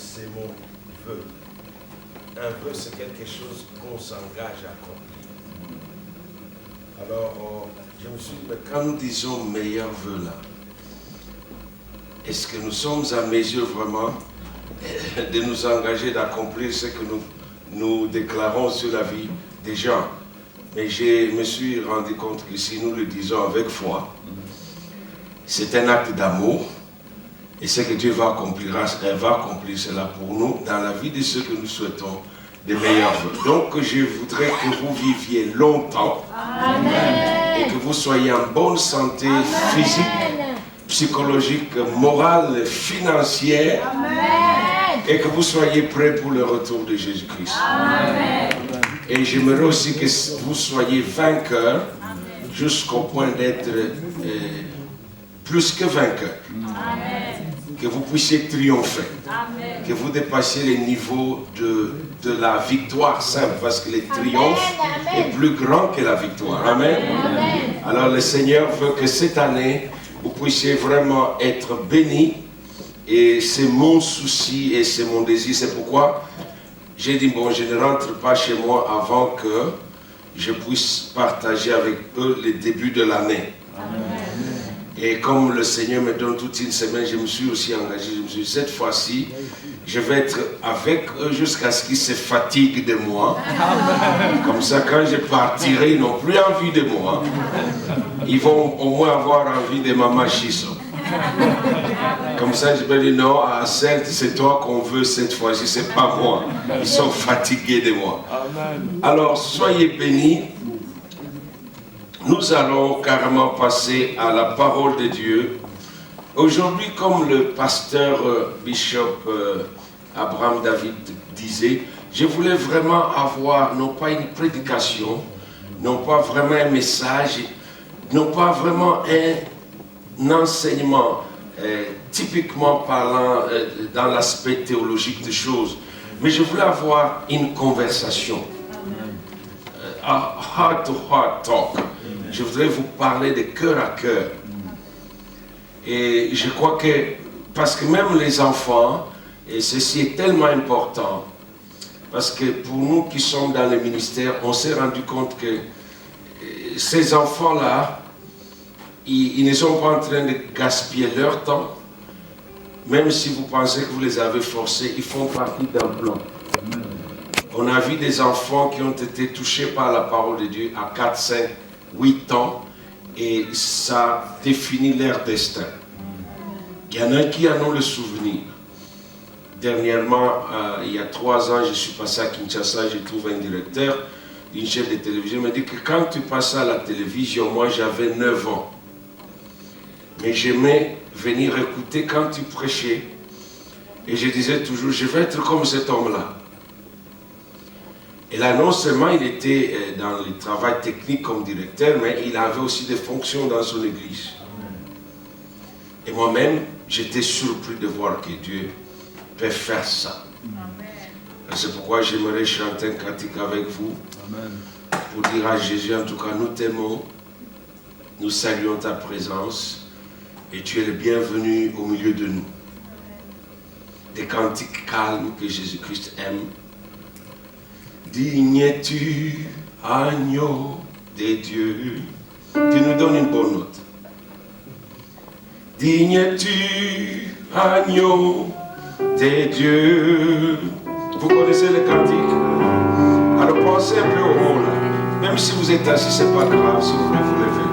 c'est mon vœu. Un vœu, c'est quelque chose qu'on s'engage à accomplir. Alors, je me suis dit, mais quand nous disons meilleur vœu là, est-ce que nous sommes à mesure vraiment de nous engager d'accomplir ce que nous déclarons sur la vie des gens? Mais je me suis rendu compte que si nous le disons avec foi, c'est un acte d'amour. Et ce que Dieu va accomplir, elle va accomplir cela pour nous dans la vie de ceux que nous souhaitons des meilleurs vœux. Donc je voudrais que vous viviez longtemps. Amen. Et que vous soyez en bonne santé physique, psychologique, morale, financière. Amen. Et que vous soyez prêts pour le retour de Jésus-Christ. Amen. Et j'aimerais aussi que vous soyez vainqueurs jusqu'au point d'être plus que vainqueurs. Amen. Que vous puissiez triompher. Amen. Que vous dépassiez les niveaux de la victoire simple, parce que le triomphe est plus grand que la victoire. Amen. Amen. Alors le Seigneur veut que cette année, vous puissiez vraiment être bénis. Et c'est mon souci et c'est mon désir. C'est pourquoi j'ai dit, bon, je ne rentre pas chez moi avant que je puisse partager avec eux le début de l'année. Et comme le Seigneur me donne toute une semaine, je me suis aussi engagé. Je me suis dit, cette fois-ci, je vais être avec eux jusqu'à ce qu'ils se fatiguent de moi. Comme ça, quand je partirai, ils n'ont plus envie de moi. Ils vont au moins avoir envie de Maman Chiso. Comme ça, je peux dire, non, à Sainte, c'est toi qu'on veut cette fois-ci, c'est pas moi. Ils sont fatigués de moi. Alors, soyez bénis. Nous allons carrément passer à la parole de Dieu. Aujourd'hui, comme le pasteur Bishop Abraham David disait, je voulais vraiment avoir, non pas une prédication, non pas vraiment un message, non pas vraiment un enseignement typiquement parlant dans l'aspect théologique des choses, mais je voulais avoir une conversation, heart-to-heart talk. Je voudrais vous parler de cœur à cœur. Et je crois que, parce que même les enfants, et ceci est tellement important, parce que pour nous qui sommes dans le ministère, on s'est rendu compte que ces enfants-là, ils ne sont pas en train de gaspiller leur temps, même si vous pensez que vous les avez forcés, ils font partie d'un plan. On a vu des enfants qui ont été touchés par la parole de Dieu à 4, 5, 8 ans, et ça définit leur destin. Il y en a qui en ont le souvenir. Dernièrement, il y a 3 ans, je suis passé à Kinshasa, j'ai trouvé un directeur d'une chaîne de télévision. Il m'a dit que quand tu passais à la télévision, moi j'avais 9 ans. Mais j'aimais venir écouter quand tu prêchais. Et je disais toujours, je vais être comme cet homme-là. Et là, non seulement il était dans le travail technique comme directeur, mais il avait aussi des fonctions dans son église. Et moi-même, j'étais surpris de voir que Dieu peut faire ça. C'est pourquoi j'aimerais chanter un cantique avec vous. Amen. Pour dire à Jésus, en tout cas, nous t'aimons, nous saluons ta présence et tu es le bienvenu au milieu de nous. Des cantiques calmes que Jésus-Christ aime. Digne es-tu, agneau de Dieu. Tu nous donnes une bonne note. Digne es-tu, agneau de Dieu. Vous connaissez le cantique? Alors pensez un peu au mot là. Même si vous êtes assis, c'est pas grave si vous voulez vous lever.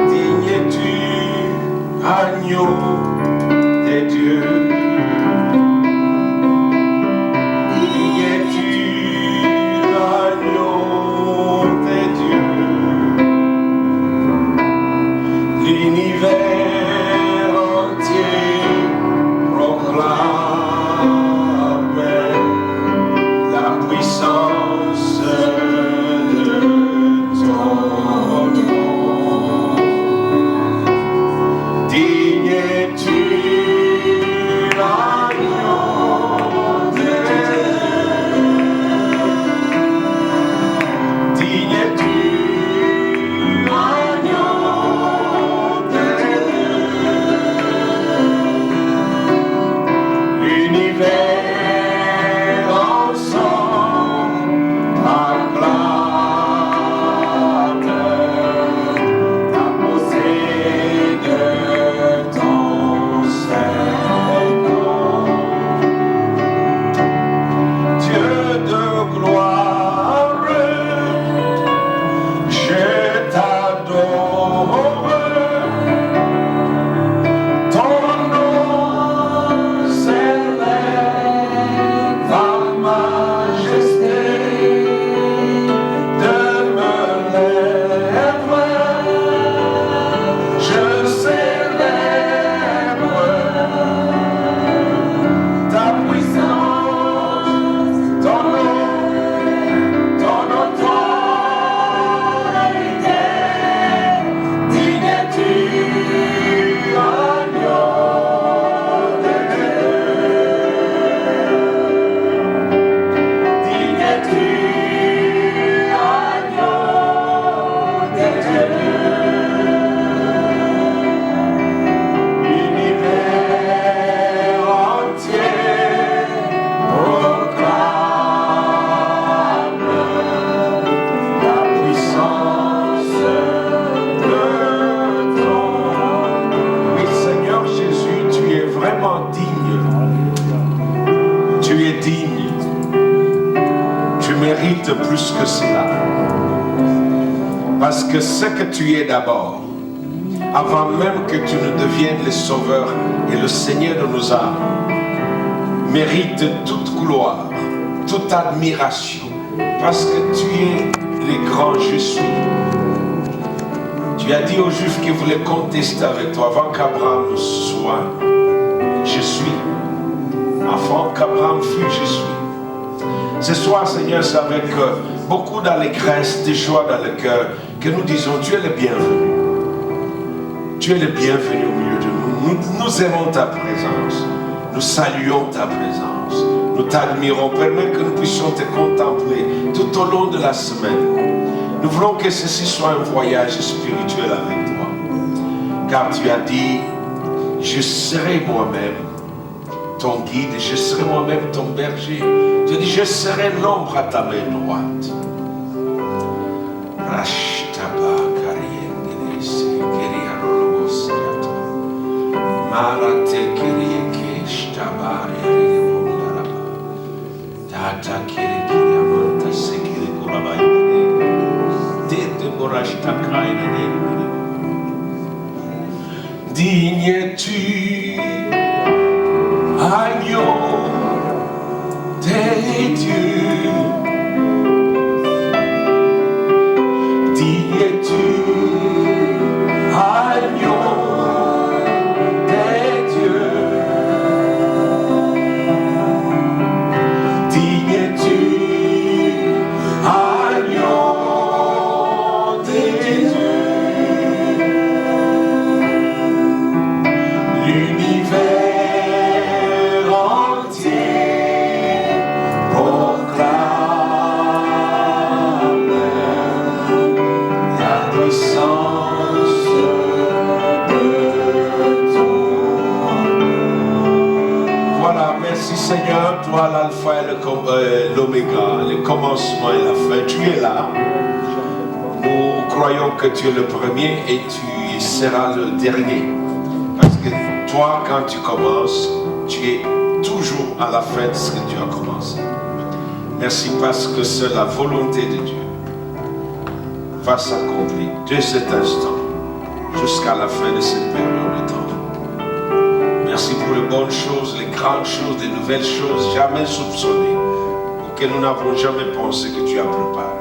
Digne es-tu, agneau de Dieu. Digne tu mérites plus que cela. Parce que ce que tu es d'abord, avant même que tu ne deviennes le Sauveur et le Seigneur de nos âmes, mérite toute gloire, toute admiration, parce que tu es le grand je suis. Tu as dit aux Juifs qui voulaient contester avec toi, avant qu'Abraham ne soit, je suis. Avant qu'Abraham fût, je suis. Ce soir, Seigneur, c'est avec beaucoup d'allégresse, de joie dans le cœur que nous disons, tu es le bienvenu. Tu es le bienvenu au milieu de nous. Nous aimons ta présence. Nous saluons ta présence. Nous t'admirons. Permets que nous puissions te contempler tout au long de la semaine. Nous voulons que ceci soit un voyage spirituel avec toi. Car tu as dit, je serai moi-même ton guide, je serai moi-même ton berger. Tu as dit, je serai l'ombre à ta main droite. Digne-tu, agneau des dieux, digne-tu, agneau des dieux, digne-tu, agneau des dieux. Seigneur, toi l'alpha et l'oméga, le commencement et la fin, tu es là. Nous croyons que tu es le premier et tu seras le dernier. Parce que toi, quand tu commences, tu es toujours à la fin de ce que tu as commencé. Merci parce que c'est la volonté de Dieu va s'accomplir de cet instant jusqu'à la fin de cette période de temps. Merci pour les bonnes choses, les grandes choses, les nouvelles choses jamais soupçonnées, auxquelles nous n'avons jamais pensé que tu as préparé.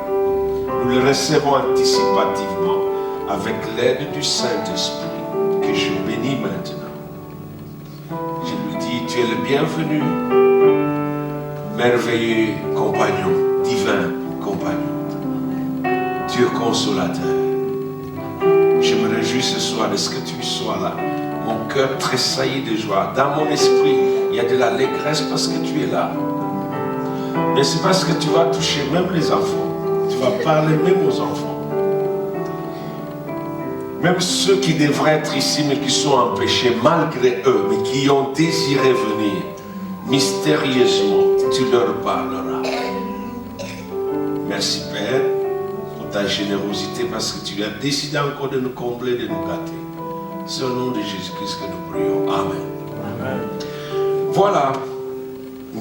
Nous les recevons anticipativement avec l'aide du Saint-Esprit que je bénis maintenant. Je lui dis, tu es le bienvenu, merveilleux compagnon, divin compagnon, Dieu consolateur. Je me réjouis ce soir de ce que tu sois là. Mon cœur tressaillit de joie. Dans mon esprit, il y a de l'allégresse parce que tu es là. Mais c'est parce que tu vas toucher même les enfants. Tu vas parler même aux enfants. Même ceux qui devraient être ici mais qui sont empêchés malgré eux, mais qui ont désiré venir, mystérieusement, tu leur parleras. Merci Père pour ta générosité parce que tu as décidé encore de nous combler, de nous gâter. C'est au nom de Jésus-Christ que nous prions. Amen. Amen. Voilà,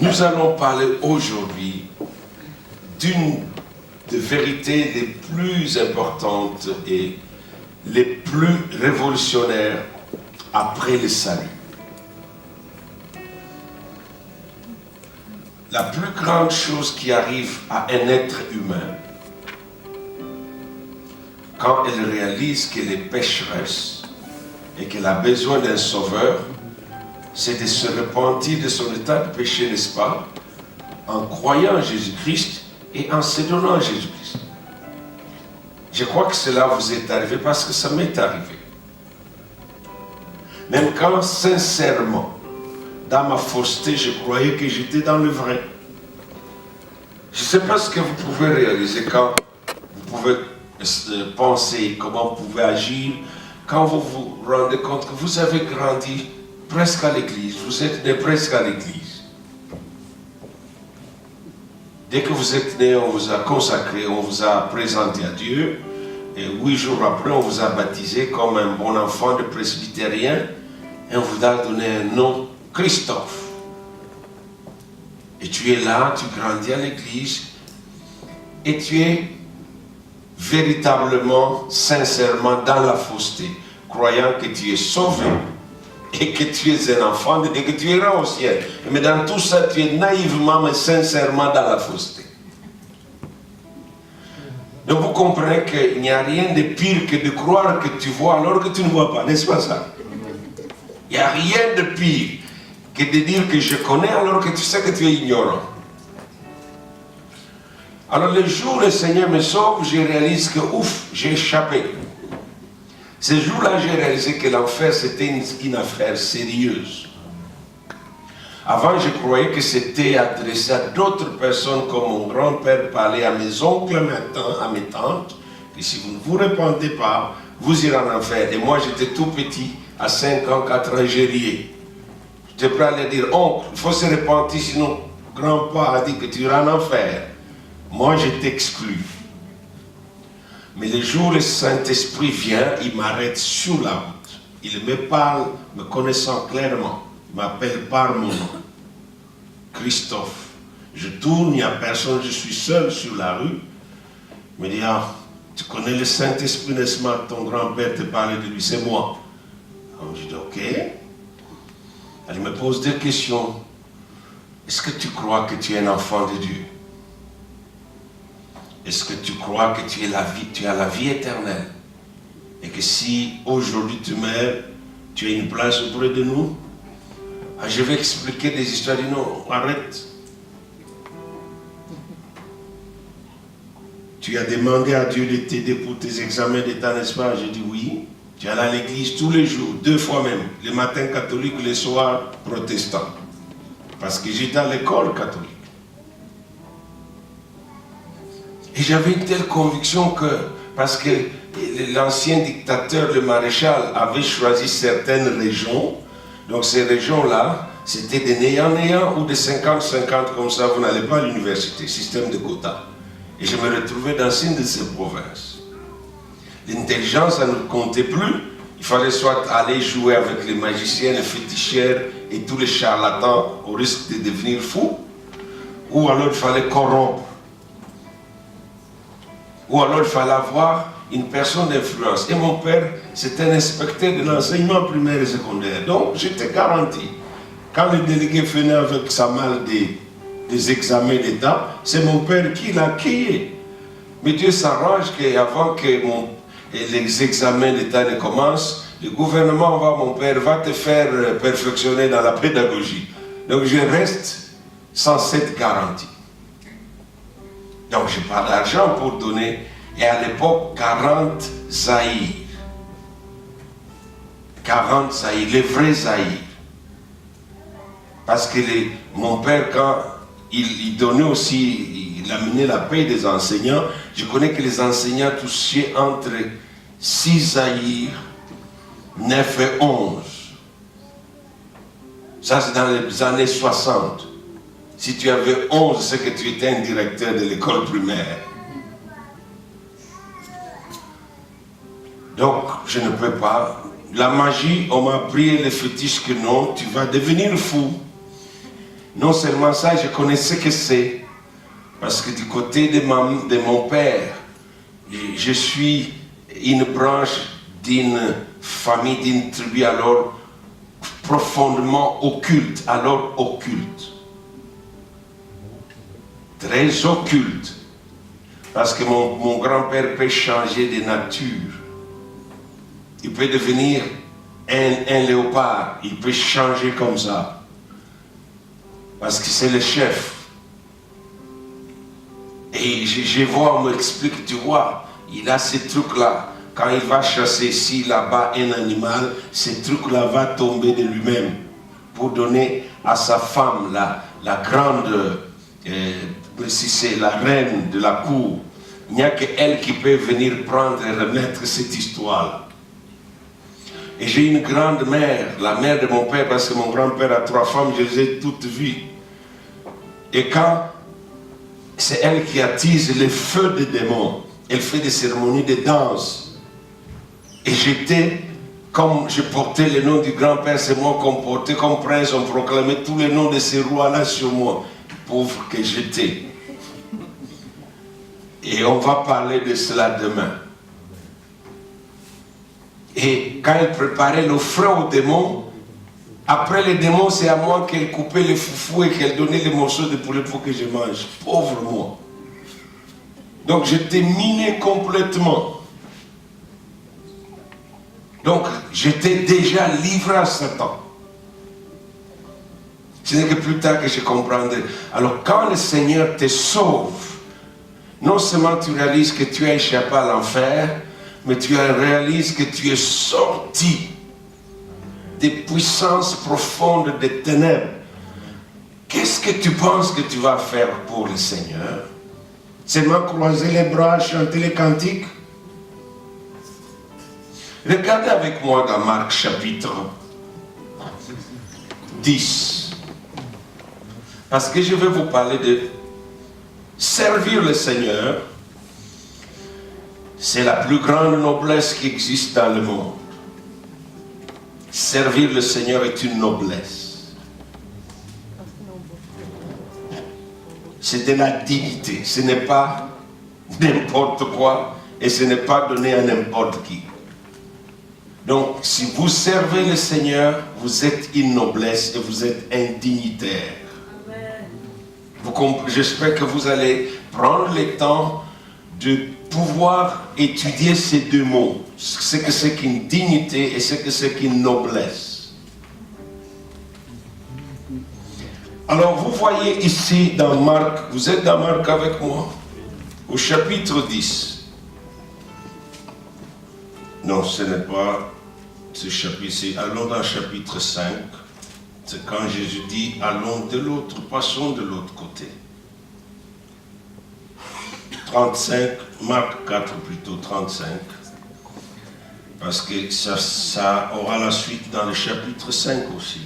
nous allons parler aujourd'hui d'une des vérités les plus importantes et les plus révolutionnaires après le salut. La plus grande chose qui arrive à un être humain, quand elle réalise qu'elle est pécheresse, et qu'elle a besoin d'un sauveur, c'est de se repentir de son état de péché, n'est-ce pas? En croyant en Jésus-Christ et en se donnant à Jésus-Christ. Je crois que cela vous est arrivé parce que ça m'est arrivé. Même quand, sincèrement, dans ma fausseté, je croyais que j'étais dans le vrai. Je ne sais pas ce que vous pouvez réaliser quand vous pouvez penser, comment vous pouvez agir, quand vous vous rendez compte que vous avez grandi presque à l'église, vous êtes né presque à l'église. Dès que vous êtes né, on vous a consacré, on vous a présenté à Dieu, et 8 jours après, on vous a baptisé comme un bon enfant de presbytérien, et on vous a donné un nom, Christophe. Et tu es là, tu grandis à l'église, et tu es véritablement, sincèrement dans la fausseté, croyant que tu es sauvé et que tu es un enfant de Dieu, que tu iras au ciel. Mais dans tout ça, tu es naïvement mais sincèrement dans la fausseté. Donc vous comprenez qu'il n'y a rien de pire que de croire que tu vois alors que tu ne vois pas, n'est-ce pas ça? Il n'y a rien de pire que de dire que je connais alors que tu sais que tu es ignorant. Alors le jour où le Seigneur me sauve, je réalise que ouf, j'ai échappé. Ce jour-là, j'ai réalisé que l'enfer c'était une affaire sérieuse. Avant, je croyais que c'était adressé à d'autres personnes, comme mon grand-père parlait à mes oncles, à mes tantes, que si vous ne vous repentez pas, vous irez en enfer. Et moi, j'étais tout petit, à 5 ans, 4 ans, j'ai rié. J'étais prêt à leur dire, oncle, il faut se repentir, sinon grand-père a dit que tu iras en enfer. Moi, j'étais exclu. Mais le jour où le Saint-Esprit vient, il m'arrête sur la route. Il me parle, me connaissant clairement. Il m'appelle par mon nom. Christophe. Je tourne, il n'y a personne, je suis seul sur la rue. Il me dit, ah, tu connais le Saint-Esprit, n'est-ce pas? Ton grand-père te parlait de lui, c'est moi. Alors, je dis, ok. Elle me pose 2 questions. Est-ce que tu crois que tu es un enfant de Dieu? Est-ce que tu crois que tu as la vie éternelle? Et que si aujourd'hui tu meurs, tu as une place auprès de nous? Ah, je vais expliquer des histoires. Je dis non, arrête. Tu as demandé à Dieu de t'aider pour tes examens d'État, n'est-ce pas? Je dis oui. Tu allais à l'église tous les jours, 2 fois même. Le matin catholique, le soir protestant. Parce que j'étais à l'école catholique. Et j'avais une telle conviction que, parce que l'ancien dictateur, le maréchal, avait choisi certaines régions. Donc ces régions-là, c'était des néant-néant ou des 50-50, comme ça, vous n'allez pas à l'université, système de quotas. Et je me retrouvais dans une de ces provinces. L'intelligence, ça ne comptait plus. Il fallait soit aller jouer avec les magiciens, les féticheurs et tous les charlatans au risque de devenir fou, ou alors il fallait corrompre. Ou alors il fallait avoir une personne d'influence. Et mon père, c'était un inspecteur de l'enseignement primaire et secondaire. Donc j'étais garanti. Quand le délégué venait avec sa malle des examens d'État, c'est mon père qui l'a crié. Mais Dieu s'arrange qu'avant que les examens d'État ne commencent, le gouvernement mon père va te faire perfectionner dans la pédagogie. Donc je reste sans cette garantie. Donc je n'ai pas d'argent pour donner. Et à l'époque, 40 zaïrs. 40 zaïrs, les vrais zaïrs. Parce que mon père, quand il donnait aussi, il amenait la paie des enseignants, je connais que les enseignants touchaient entre 6 zaïrs, 9 et 11. Ça, c'est dans les années 60. Si tu avais 11, c'est que tu étais un directeur de l'école primaire. Donc, je ne peux pas. La magie, on m'a appris les fétiches que non, tu vas devenir fou. Non seulement ça, je connaissais que c'est. Parce que du côté de mon père, je suis une branche d'une famille, d'une tribu alors profondément occulte. Alors occulte. Très occulte. Parce que mon grand-père peut changer de nature. Il peut devenir un léopard. Il peut changer comme ça. Parce que c'est le chef. Et je vois, on m'explique, tu vois, il a ces trucs-là. Quand il va chasser ici, là-bas, un animal, ces trucs-là vont tomber de lui-même. Pour donner à sa femme, la grande, si c'est la reine de la cour, il n'y a qu'elle qui peut venir prendre et remettre cette histoire-là. Et j'ai une grande mère, la mère de mon père, parce que mon grand-père a 3 femmes, je les ai toutes vues. Et quand c'est elle qui attise le feu des démons, elle fait des cérémonies de danse. Et j'étais, comme je portais le nom du grand-père, c'est moi qu'on portait comme prince, on proclamait tous les noms de ces rois-là sur moi. Pauvre que j'étais. Et on va parler de cela demain. Et quand elle préparait l'offrande aux démons, après les démons, c'est à moi qu'elle coupait les foufous et qu'elle donnait les morceaux de poulet pour que je mange. Pauvre moi. Donc j'étais miné complètement. Donc j'étais déjà livré à Satan. Ce n'est que plus tard que je comprendrai. Alors quand le Seigneur te sauve, non seulement tu réalises que tu as échappé à l'enfer, mais tu réalises que tu es sorti des puissances profondes des ténèbres. Qu'est-ce que tu penses que tu vas faire pour le Seigneur? Seulement croiser les bras, chanter les cantiques? Regardez avec moi dans Marc chapitre 10. Parce que je vais vous parler de servir le Seigneur. C'est la plus grande noblesse qui existe dans le monde. Servir le Seigneur est une noblesse. C'est de la dignité. Ce n'est pas n'importe quoi et ce n'est pas donné à n'importe qui. Donc, si vous servez le Seigneur, vous êtes une noblesse et vous êtes un dignitaire. J'espère que vous allez prendre le temps de pouvoir étudier ces deux mots. Ce que c'est qu'une dignité et ce que c'est qu'une noblesse. Alors vous voyez ici dans Marc, vous êtes dans Marc avec moi, au chapitre 10. Non, ce n'est pas ce chapitre, c'est allons dans le chapitre 5. C'est quand Jésus dit, allons de l'autre, passons de l'autre côté. 35, Marc 4 plutôt, 35. Parce que ça aura la suite dans le chapitre 5 aussi.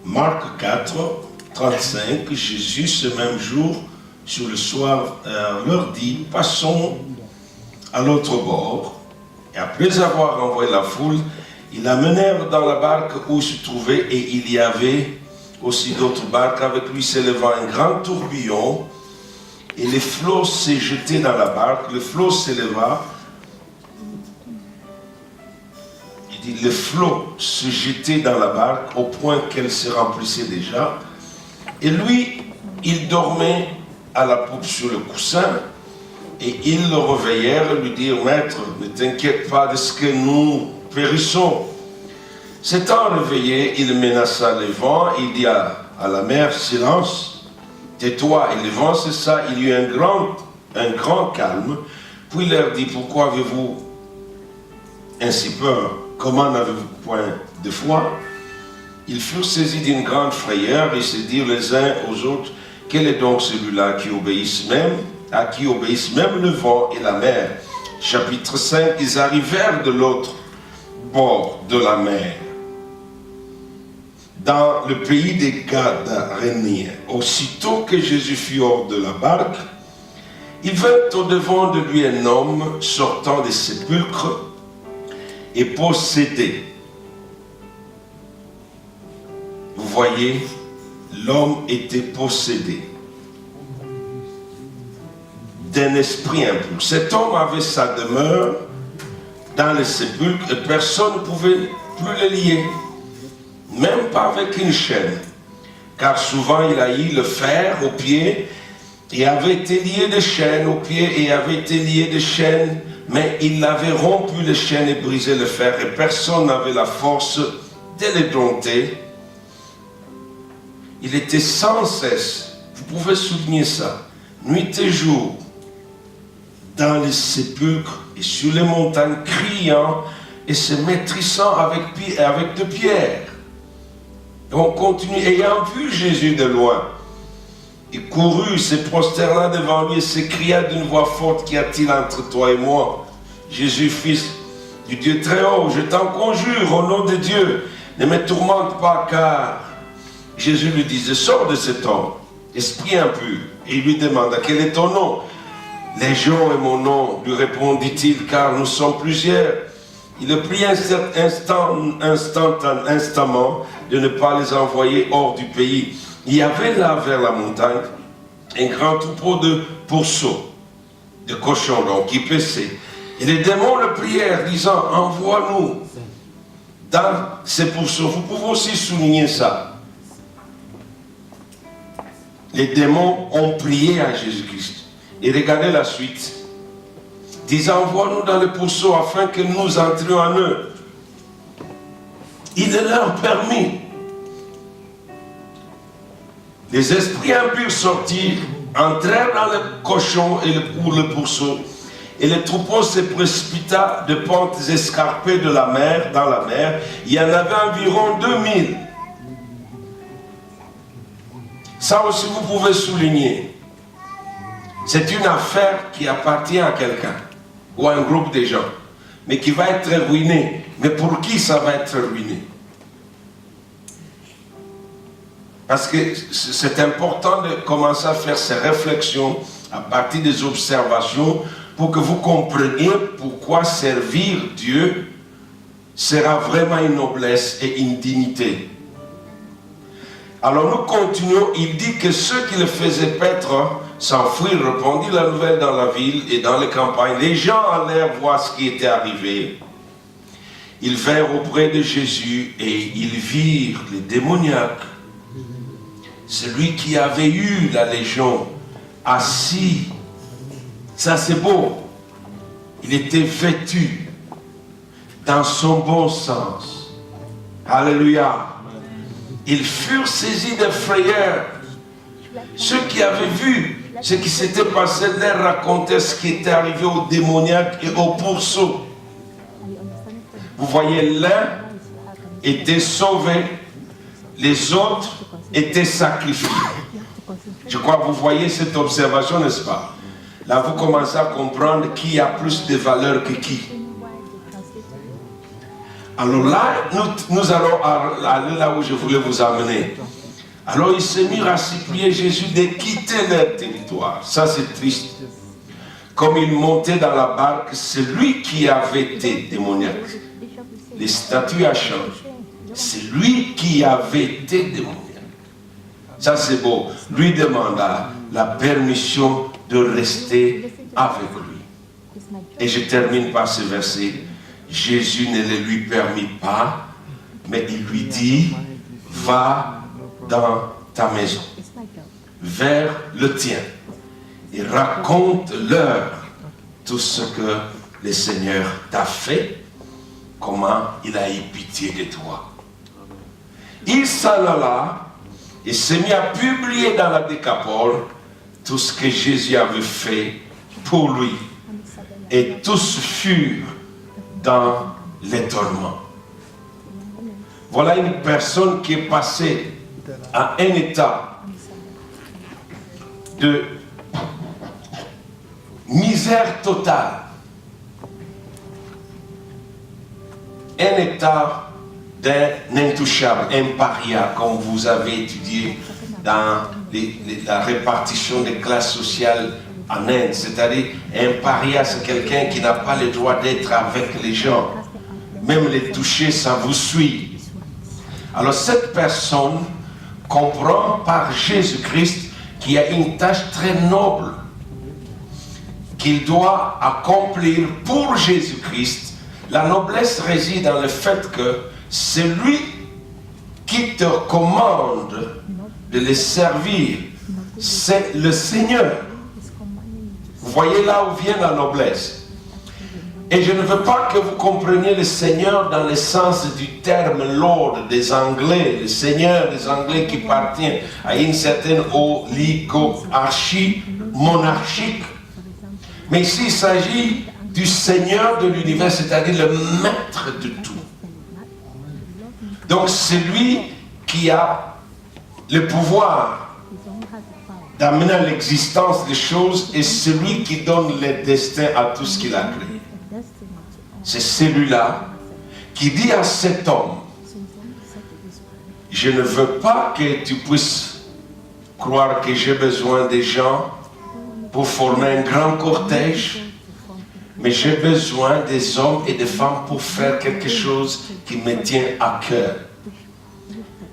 Marc 4, 35, Jésus ce même jour, sur le soir, leur dit, passons à l'autre bord. Et après avoir envoyé la foule, ils l'amenèrent dans la barque où il se trouvait et il y avait aussi d'autres barques avec lui s'élevant un grand tourbillon et les flots s'est jetés dans la barque, le flot s'éleva, il dit le flot se jetait dans la barque au point qu'elle se remplissait déjà et lui il dormait à la poupe sur le coussin et ils le réveillèrent et lui dirent maître ne t'inquiète pas de ce que nous périssons. S'étant réveillé, il menaça le vent, il dit à la mer, silence, tais-toi. Et le vent cessa, il y eut un grand calme. Puis il leur dit, pourquoi avez-vous ainsi peur? Comment n'avez-vous point de foi? Ils furent saisis d'une grande frayeur et se dirent les uns aux autres, quel est donc celui-là à qui obéissent même le vent et la mer? Chapitre 5, ils arrivèrent de l'autre bord de la mer, dans le pays des Gadaréniens. Aussitôt que Jésus fut hors de la barque, il vint au-devant de lui un homme sortant des sépulcres et possédé. Vous voyez, l'homme était possédé d'un esprit impur. Cet homme avait sa demeure dans les sépulcres et personne ne pouvait plus le lier, même pas avec une chaîne, car souvent il haït le fer aux pieds et avait été lié de chaînes aux pieds et avait été lié de chaînes, mais il avait rompu les chaînes et brisé le fer et personne n'avait la force de les dompter. Il était sans cesse, vous pouvez souligner ça, nuit et jour, dans les sépulcres et sur les montagnes, criant et se maîtrisant avec de pierres. Et on continue, ayant vu Jésus de loin, il courut, se prosterna devant lui et s'écria d'une voix forte, qu'y a-t-il entre toi et moi? Jésus, fils du Dieu très haut, je t'en conjure au nom de Dieu, ne me tourmente pas, car Jésus lui disait, sors de cet homme, esprit impur. Et il lui demanda, quel est ton nom? Légion est mon nom, lui répondit-il, car nous sommes plusieurs. Il le prie instamment de ne pas les envoyer hors du pays. Il y avait là vers la montagne un grand troupeau de pourceaux, de cochons donc, qui paissaient. Et les démons le prièrent, disant, envoie-nous dans ces pourceaux. Vous pouvez aussi souligner ça. Les démons ont prié à Jésus-Christ. Et regardez la suite. Disant, envoie-nous dans les pourceaux afin que nous entrions en eux. Il leur permit. Les esprits impurs sortirent, entrèrent dans le cochon ou le pourceau, et le troupeau se précipita de pentes escarpées de la mer, dans la mer. Il y en avait environ 2000. Ça aussi vous pouvez souligner. C'est une affaire qui appartient à quelqu'un, ou à un groupe de gens, mais qui va être ruiné. Mais pour qui ça va être ruiné? Parce que c'est important de commencer à faire ces réflexions à partir des observations pour que vous compreniez pourquoi servir Dieu sera vraiment une noblesse et une dignité. Alors nous continuons, il dit que ceux qui le faisaient paître s'enfuirent, répandirent la nouvelle dans la ville et dans les campagnes. Les gens allèrent voir ce qui était arrivé. Ils vinrent auprès de Jésus et ils virent les démoniaques, celui qui avait eu la légion, assis. Ça c'est beau. Il était vêtu dans son bon sens. Alléluia. Ils furent saisis de frayeur. Ceux qui avaient vu ce qui s'était passé leur racontaient ce qui était arrivé aux démoniaques et aux pourceaux. Vous voyez, l'un était sauvé, les autres étaient sacrifiés. Je crois que vous voyez cette observation, n'est-ce pas? Là, vous commencez à comprendre qui a plus de valeur que qui. Alors là, nous allons aller là où je voulais vous amener. Alors ils se mirent à supplier Jésus de quitter leur territoire. Ça c'est triste. Comme il montait dans la barque, c'est lui qui avait été démoniaque. Les statuts a changé. C'est lui qui avait été démoniaque. Ça c'est beau. Lui demanda la permission de rester avec lui. Et je termine par ce verset. Jésus ne le lui permit pas, mais il lui dit, va dans ta maison, vers le tien, et raconte-leur tout ce que le Seigneur t'a fait, comment il a eu pitié de toi. Il s'en alla et se mit à publier dans la Décapole tout ce que Jésus avait fait pour lui. Et tous furent dans l'étonnement. Voilà une personne qui est passée à un état de misère totale. Un état d'un intouchable, un paria, comme vous avez étudié dans la répartition des classes sociales en Inde. C'est-à-dire, un paria, c'est quelqu'un qui n'a pas le droit d'être avec les gens. Même les toucher, ça vous suit. Alors cette personne comprend par Jésus-Christ qu'il y a une tâche très noble qu'il doit accomplir pour Jésus-Christ. La noblesse réside dans le fait que c'est lui qui te commande de le servir. C'est le Seigneur. Vous voyez là où vient la noblesse. Et je ne veux pas que vous compreniez le Seigneur dans le sens du terme Lord des Anglais, le Seigneur des Anglais qui appartient à une certaine oligarchie monarchique. Mais ici, il s'agit du Seigneur de l'univers, c'est-à-dire le maître de tout. Donc c'est lui qui a le pouvoir d'amener à l'existence des choses et celui qui donne le destin à tout ce qu'il a créé. C'est celui-là qui dit à cet homme, je ne veux pas que tu puisses croire que j'ai besoin des gens pour former un grand cortège, mais j'ai besoin des hommes et des femmes pour faire quelque chose qui me tient à cœur.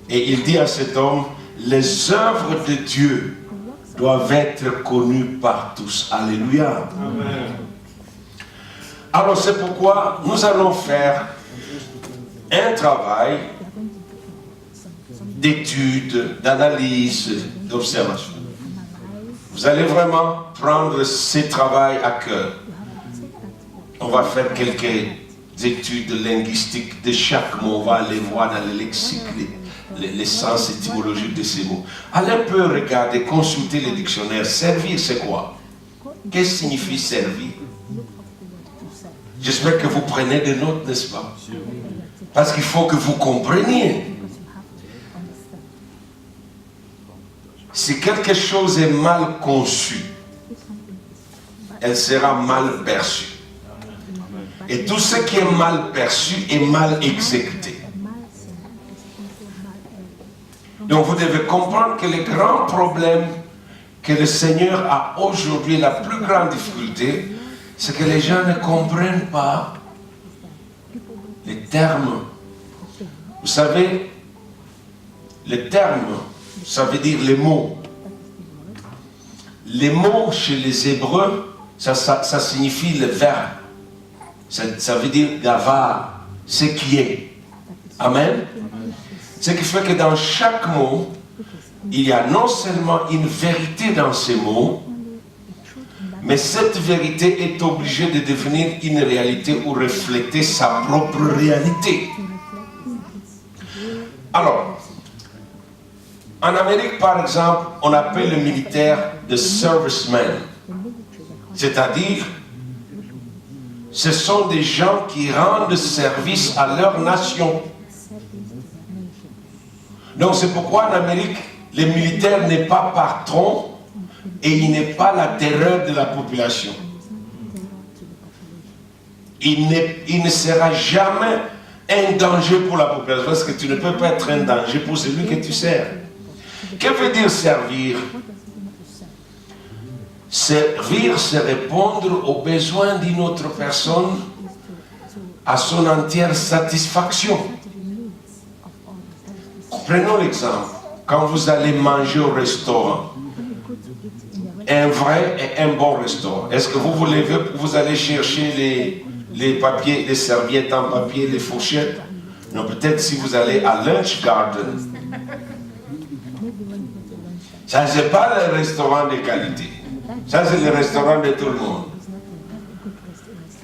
Et il dit à cet homme, les œuvres de Dieu doivent être connus par tous. Alléluia. Amen. Alors c'est pourquoi nous allons faire un travail d'étude, d'analyse, d'observation. Vous allez vraiment prendre ce travail à cœur. On va faire quelques études linguistiques de chaque mot. On va aller voir dans le lexique les sens étymologiques de ces mots. Allez un peu regarder, consulter les dictionnaires. Servir, c'est quoi? Qu'est-ce que signifie servir? J'espère que vous prenez des notes, n'est-ce pas? Parce qu'il faut que vous compreniez. Si quelque chose est mal conçu, elle sera mal perçue. Et tout ce qui est mal perçu est mal exécuté. Donc vous devez comprendre que le grand problème que le Seigneur a aujourd'hui, la plus grande difficulté, c'est que les gens ne comprennent pas les termes. Vous savez, les termes, ça veut dire les mots. Les mots chez les Hébreux, ça signifie le verbe. Ça veut dire gavar, ce qui est. Amen. Ce qui fait que dans chaque mot, il y a non seulement une vérité dans ces mots, mais cette vérité est obligée de devenir une réalité ou refléter sa propre réalité. Alors, en Amérique, par exemple, on appelle le militaire des servicemen. C'est-à-dire, ce sont des gens qui rendent service à leur nation. Donc c'est pourquoi en Amérique, le militaire n'est pas patron et il n'est pas la terreur de la population. Il ne sera jamais un danger pour la population parce que tu ne peux pas être un danger pour celui que tu sers. Que veut dire servir? Servir, c'est répondre aux besoins d'une autre personne à son entière satisfaction. Prenons l'exemple. Quand vous allez manger au restaurant, un vrai et un bon restaurant, est-ce que vous allez chercher les papiers, les serviettes en papier, les fourchettes? Non, peut-être si vous allez à Lunch Garden. Ça, c'est pas le restaurant de qualité. Ça, c'est le restaurant de tout le monde.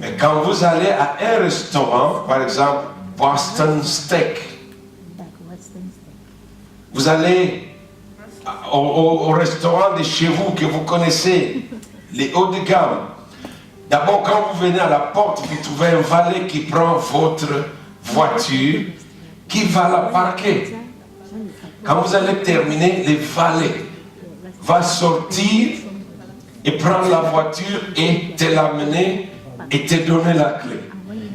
Mais quand vous allez à un restaurant, par exemple, Boston Steak, vous allez au restaurant de chez vous que vous connaissez, les hauts de gamme. D'abord, quand vous venez à la porte, vous trouvez un valet qui prend votre voiture, qui va la parquer. Quand vous allez terminer, le valet va sortir et prendre la voiture et te l'amener et te donner la clé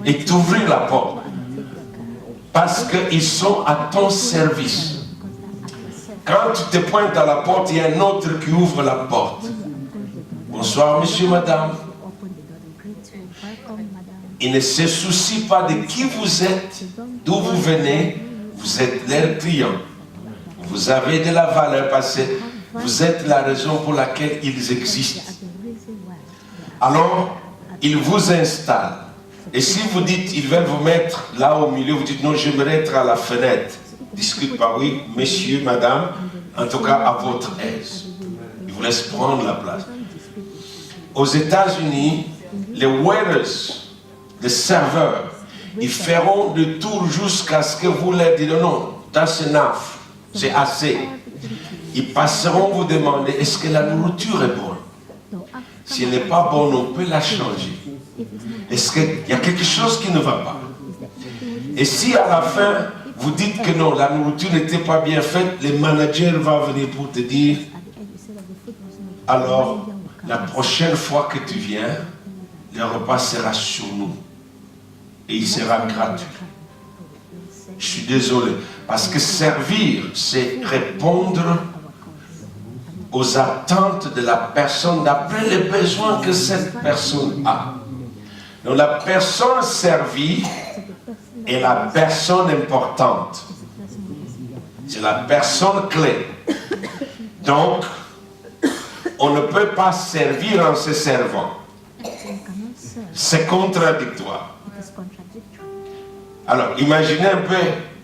et t'ouvrir la porte. Parce qu'ils sont à ton service. Quand tu te pointes à la porte, il y a un autre qui ouvre la porte. Bonsoir, monsieur, madame. Il ne se soucie pas de qui vous êtes, d'où vous venez. Vous êtes leur client. Vous avez de la valeur parce que vous êtes la raison pour laquelle ils existent. Alors, ils vous installent. Et si vous dites, ils veulent vous mettre là au milieu, vous dites, non, j'aimerais être à la fenêtre. Discute pas, oui, monsieur, madame, en tout cas à votre aise. Ils vous laissent prendre la place. Aux États-Unis, les waiters, les serveurs, ils feront le tour jusqu'à ce que vous leur dites, non, that's enough, c'est assez. Ils passeront vous demander, est-ce que la nourriture est bonne? Si elle n'est pas bonne, on peut la changer. Est-ce qu'il y a quelque chose qui ne va pas? Et si à la fin, vous dites que non, la nourriture n'était pas bien faite, le manager va venir pour te dire, alors, la prochaine fois que tu viens, le repas sera sur nous. Et il sera gratuit. Je suis désolé. Parce que servir, c'est répondre aux attentes de la personne d'après les besoins que cette personne a. Donc la personne servie est la personne importante. C'est la personne clé. Donc, on ne peut pas servir en se servant. C'est contradictoire. Alors, imaginez un peu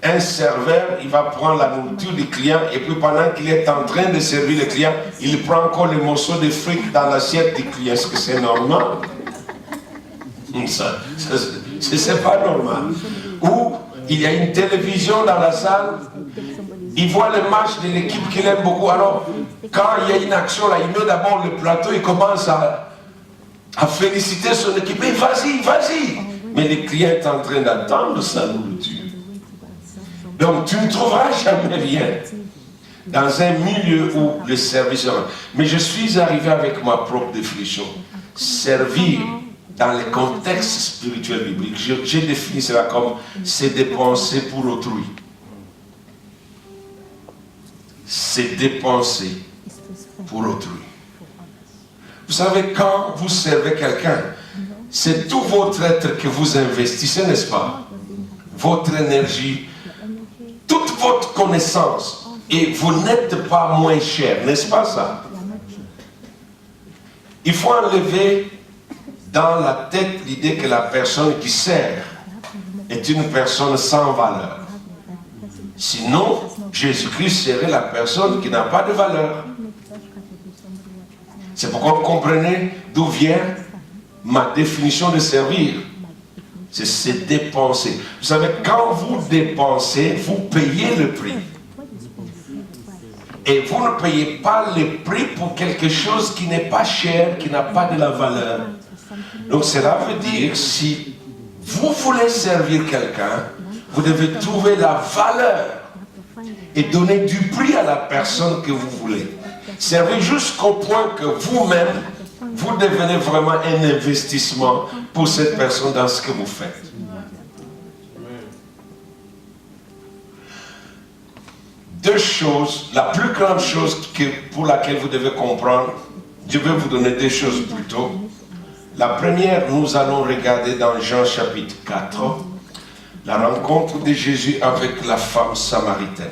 un serveur, il va prendre la nourriture du client et puis pendant qu'il est en train de servir le client, il prend encore les morceaux de frites dans l'assiette du client. Est-ce que c'est normal? Ça c'est pas normal. Ou il y a une télévision dans la salle, il voit le match de l'équipe qu'il aime beaucoup. Alors, quand il y a une action là, il met d'abord le plateau, il commence à féliciter son équipe. Et vas-y, vas-y. Mais le client est en train d'attendre sa nourriture. Donc, tu ne trouveras jamais rien dans un milieu où le service... Mais je suis arrivé avec ma propre définition. Servir dans le contexte spirituel biblique, j'ai défini cela comme c'est dépenser pour autrui. C'est dépenser pour autrui. Vous savez, quand vous servez quelqu'un, c'est tout votre être que vous investissez, n'est-ce pas? Votre énergie, toute votre connaissance, et vous n'êtes pas moins cher, n'est-ce pas ça? Il faut enlever dans la tête l'idée que la personne qui sert est une personne sans valeur. Sinon, Jésus-Christ serait la personne qui n'a pas de valeur. C'est pourquoi vous comprenez d'où vient ma définition de servir. C'est se dépenser. Vous savez, quand vous dépensez, vous payez le prix. Et vous ne payez pas le prix pour quelque chose qui n'est pas cher, qui n'a pas de la valeur. Donc cela veut dire, si vous voulez servir quelqu'un, vous devez trouver la valeur et donner du prix à la personne que vous voulez. Servir jusqu'au point que vous-même, vous devenez vraiment un investissement pour cette personne dans ce que vous faites. Deux choses, la plus grande chose pour laquelle vous devez comprendre, je vais vous donner deux choses plutôt. La première, nous allons regarder dans Jean chapitre 4, la rencontre de Jésus avec la femme samaritaine.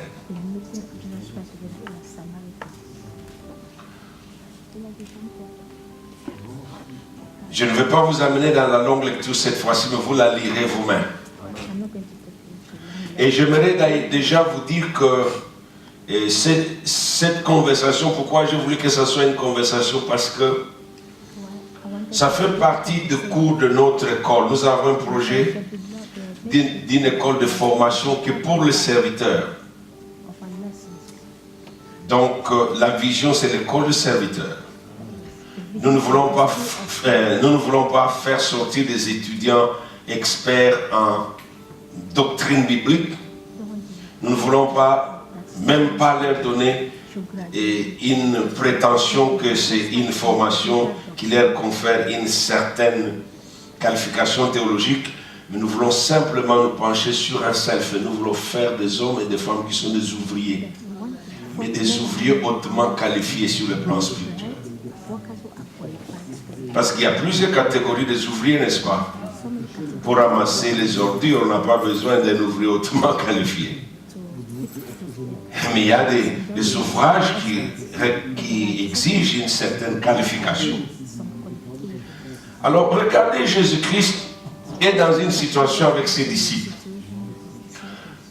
Je ne vais pas vous amener dans la longue lecture cette fois-ci, mais vous la lirez vous-même. Et j'aimerais déjà vous dire que cette conversation, pourquoi j'ai voulu que ce soit une conversation, parce que ça fait partie du cours de notre école. Nous avons un projet d'une école de formation qui est pour les serviteurs. Donc la vision, c'est l'école de serviteurs. Nous ne voulons pas faire sortir des étudiants experts en doctrine biblique. Nous ne voulons même pas leur donner une prétention que c'est une formation qui leur confère une certaine qualification théologique, mais nous voulons simplement nous pencher sur un seul fait. Nous voulons faire des hommes et des femmes qui sont des ouvriers, mais des ouvriers hautement qualifiés sur le plan spirituel. Parce qu'il y a plusieurs catégories des ouvriers, n'est-ce pas? Pour ramasser les ordures, on n'a pas besoin d'un ouvrier hautement qualifié. Mais il y a des ouvrages qui exigent une certaine qualification. Alors, regardez, Jésus-Christ est dans une situation avec ses disciples.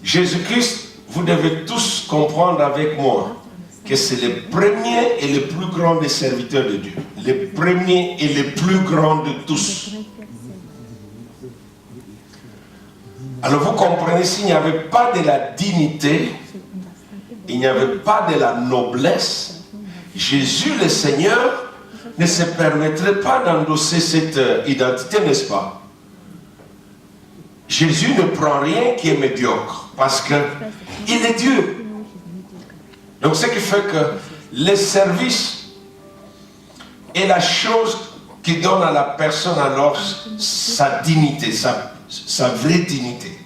Jésus-Christ, vous devez tous comprendre avec moi que c'est le premier et le plus grand des serviteurs de Dieu. Le premier et le plus grand de tous. Alors vous comprenez, s'il n'y avait pas de la dignité, il n'y avait pas de la noblesse, Jésus le Seigneur ne se permettrait pas d'endosser cette identité, n'est-ce pas? Jésus ne prend rien qui est médiocre, parce qu'il est Dieu. Donc ce qui fait que le service est la chose qui donne à la personne alors sa dignité, sa vraie dignité.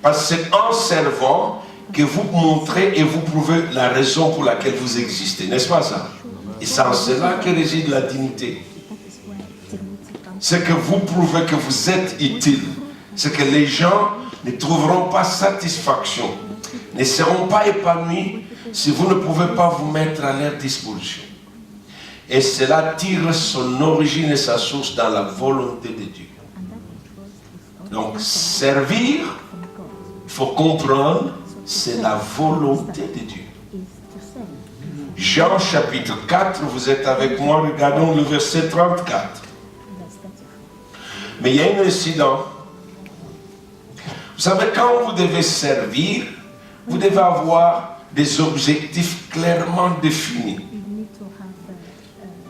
Parce que c'est en servant que vous montrez et vous prouvez la raison pour laquelle vous existez, n'est-ce pas ça? Et c'est en cela que réside la dignité. C'est que vous prouvez que vous êtes utile. C'est que les gens ne trouveront pas satisfaction, ne seront pas épanouis si vous ne pouvez pas vous mettre à leur disposition. Et cela tire son origine et sa source dans la volonté de Dieu. Donc, servir, il faut comprendre, c'est la volonté de Dieu. Jean chapitre 4, vous êtes avec moi, regardons le verset 34. Mais il y a un incident. Vous savez, quand vous devez servir, vous devez avoir des objectifs clairement définis.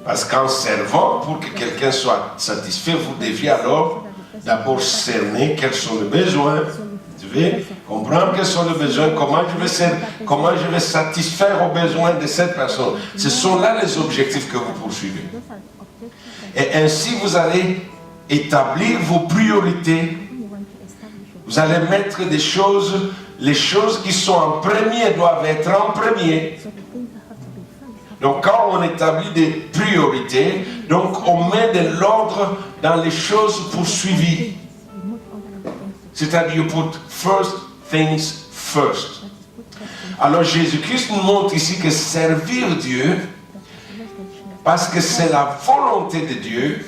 Parce qu'en servant, pour que quelqu'un soit satisfait, vous deviez alors d'abord cerner quels sont les besoins. Vous devez comprendre quels sont les besoins, comment je vais satisfaire aux besoins de cette personne. Ce sont là les objectifs que vous poursuivez. Et ainsi, vous allez établir vos priorités. Vous allez mettre des choses, les choses qui sont en premier doivent être en premier. Donc quand on établit des priorités, donc on met de l'ordre dans les choses poursuivies. C'est-à-dire, you put first things first. Alors Jésus-Christ nous montre ici que servir Dieu, parce que c'est la volonté de Dieu,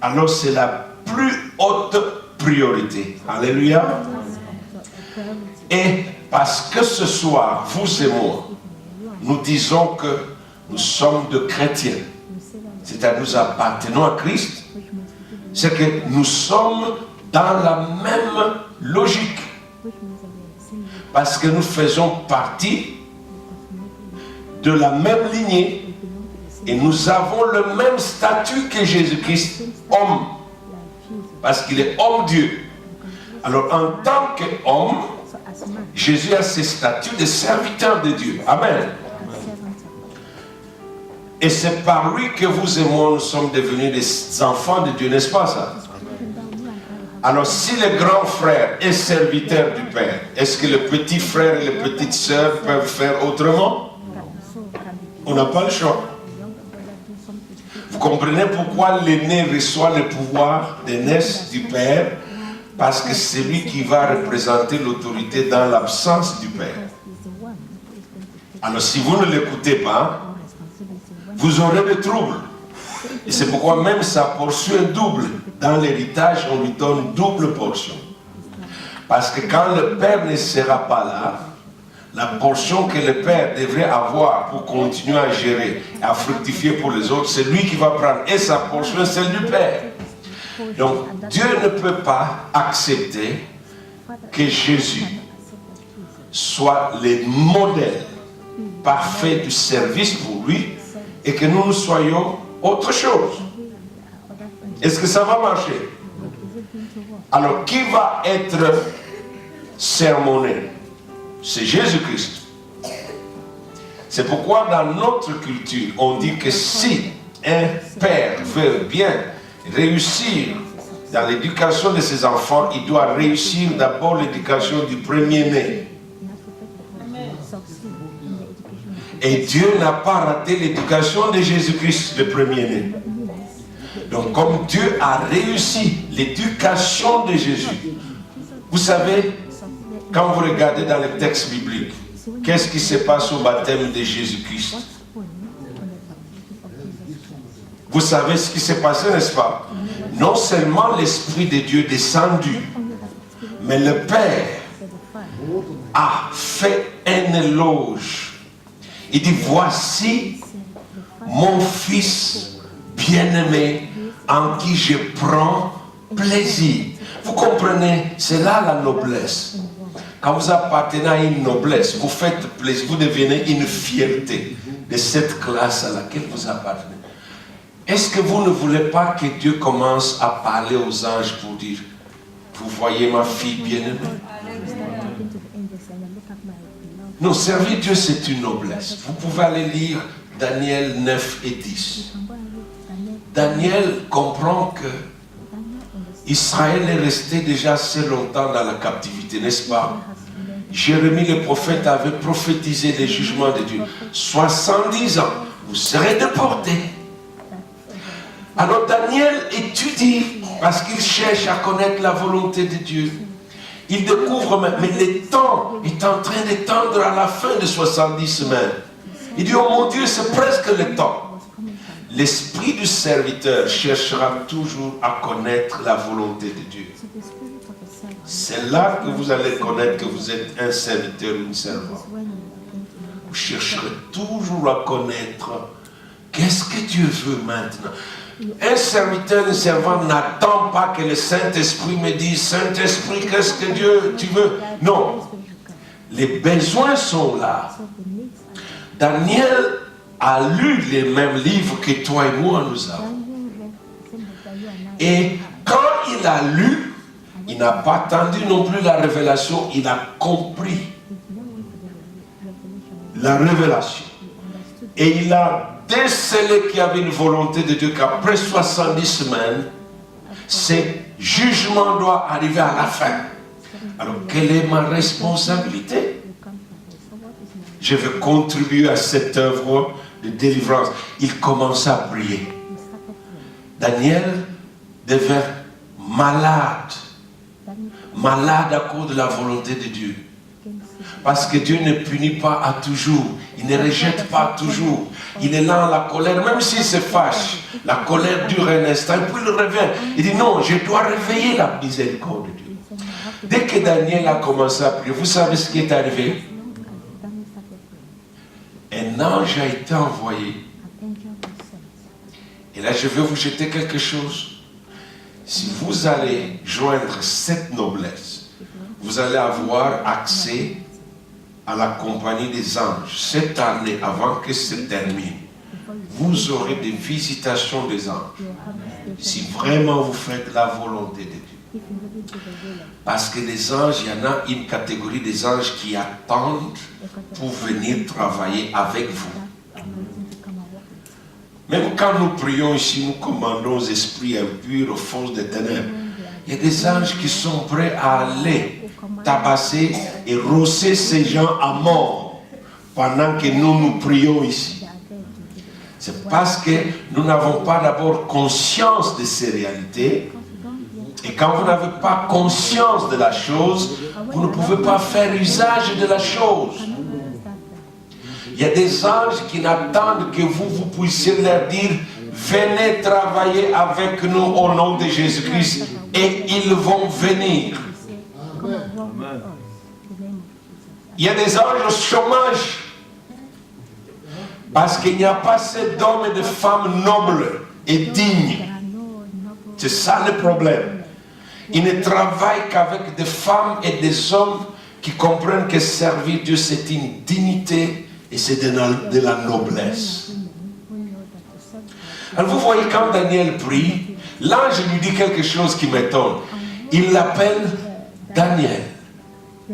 alors c'est la plus haute priorité. Alléluia. Et parce que ce soir, vous et moi, nous disons que nous sommes de chrétiens, c'est-à-dire nous appartenons à Christ, c'est que nous sommes dans la même logique. Parce que nous faisons partie de la même lignée et nous avons le même statut que Jésus-Christ, homme. Parce qu'il est homme-Dieu. Alors en tant qu'homme, Jésus a ce statut de serviteur de Dieu. Amen. Et c'est par lui que vous et moi, nous sommes devenus des enfants de Dieu, n'est-ce pas ça? Alors si le grand frère est serviteur du Père, est-ce que le petit frère et les petites sœurs peuvent faire autrement? On n'a pas le choix. Vous comprenez pourquoi l'aîné reçoit le pouvoir d'aînesse du Père? Parce que c'est lui qui va représenter l'autorité dans l'absence du Père. Alors si vous ne l'écoutez pas, vous aurez des troubles. Et c'est pourquoi même sa portion est double. Dans l'héritage, on lui donne double portion. Parce que quand le Père ne sera pas là, la portion que le Père devrait avoir pour continuer à gérer, à fructifier pour les autres, c'est lui qui va prendre. Et sa portion est celle du Père. Donc Dieu ne peut pas accepter que Jésus soit le modèle parfait du service pour lui et que nous soyons autre chose. Est-ce que ça va marcher? Alors qui va être sermonné? C'est Jésus-Christ. C'est pourquoi dans notre culture, on dit que si un père veut bien réussir dans l'éducation de ses enfants, il doit réussir d'abord l'éducation du premier-né. Et Dieu n'a pas raté l'éducation de Jésus-Christ, le premier-né. Donc comme Dieu a réussi l'éducation de Jésus, vous savez, quand vous regardez dans les textes bibliques, qu'est-ce qui se passe au baptême de Jésus-Christ? Vous savez ce qui s'est passé, n'est-ce pas? Non seulement l'Esprit de Dieu est descendu, mais le Père a fait un éloge. Il dit, voici mon Fils bien-aimé en qui je prends plaisir. Vous comprenez, c'est là la noblesse. Quand vous appartenez à une noblesse, vous faites plaisir, vous devenez une fierté de cette classe à laquelle vous appartenez. Est-ce que vous ne voulez pas que Dieu commence à parler aux anges pour dire, vous voyez ma fille bien-aimée? Non, servir Dieu, c'est une noblesse. Vous pouvez aller lire Daniel 9 et 10. Daniel comprend que Israël est resté déjà assez longtemps dans la captivité, n'est-ce pas? Jérémie le prophète avait prophétisé les jugements de Dieu. 70 ans, vous serez déportés. Alors Daniel étudie parce qu'il cherche à connaître la volonté de Dieu. Il découvre, mais le temps est en train de tendre à la fin de 70 semaines. Il dit, oh mon Dieu, c'est presque le temps. l'esprit du serviteur cherchera toujours à connaître la volonté de Dieu. C'est là que vous allez connaître que vous êtes un serviteur ou une servante. Vous chercherez toujours à connaître qu'est-ce que Dieu veut maintenant. Un serviteur, une servante n'attend pas que le Saint-Esprit me dise, Saint-Esprit, qu'est-ce que Dieu, tu veux? Non. Les besoins sont là. Daniel a lu les mêmes livres que toi et moi nous avons. Et quand il a lu, il n'a pas attendu non plus la révélation, il a compris la révélation. Et il a décelé qu'il y avait une volonté de Dieu, qu'après 70 semaines, ce jugement doit arriver à la fin. Alors, quelle est ma responsabilité? Je veux contribuer à cette œuvre de délivrance. Il commença à prier. Daniel devint malade. Malade à cause de la volonté de Dieu. Parce que Dieu ne punit pas à toujours. Il ne rejette pas toujours. Il est là en la colère. Même s'il se fâche, la colère dure un instant. Et puis il revient. Il dit non, je dois réveiller la miséricorde de Dieu. Dès que Daniel a commencé à prier, vous savez ce qui est arrivé? Un ange a été envoyé. Et là, je vais vous jeter quelque chose. Si vous allez joindre cette noblesse, vous allez avoir accès à la compagnie des anges. Cette année, avant que se termine, vous aurez des visitations des anges. Si vraiment vous faites la volonté de Dieu. Parce que les anges, il y en a une catégorie des anges qui attendent pour venir travailler avec vous. Même quand nous prions ici, nous commandons aux esprits impurs, aux forces des ténèbres. Il y a des anges qui sont prêts à aller tabasser et rosser ces gens à mort pendant que nous prions ici. C'est parce que nous n'avons pas d'abord conscience de ces réalités. Et quand vous n'avez pas conscience de la chose, vous ne pouvez pas faire usage de la chose. Il y a des anges qui n'attendent que vous puissiez leur dire « Venez travailler avec nous au nom de Jésus-Christ » et ils vont venir. Il y a des anges au chômage parce qu'il n'y a pas assez d'hommes et de femmes nobles et dignes. C'est ça le problème. Ils ne travaillent qu'avec des femmes et des hommes qui comprennent que servir Dieu c'est une dignité et c'est de la noblesse. Alors vous voyez quand Daniel prie, l'ange lui dit quelque chose qui m'étonne. Il l'appelle Daniel.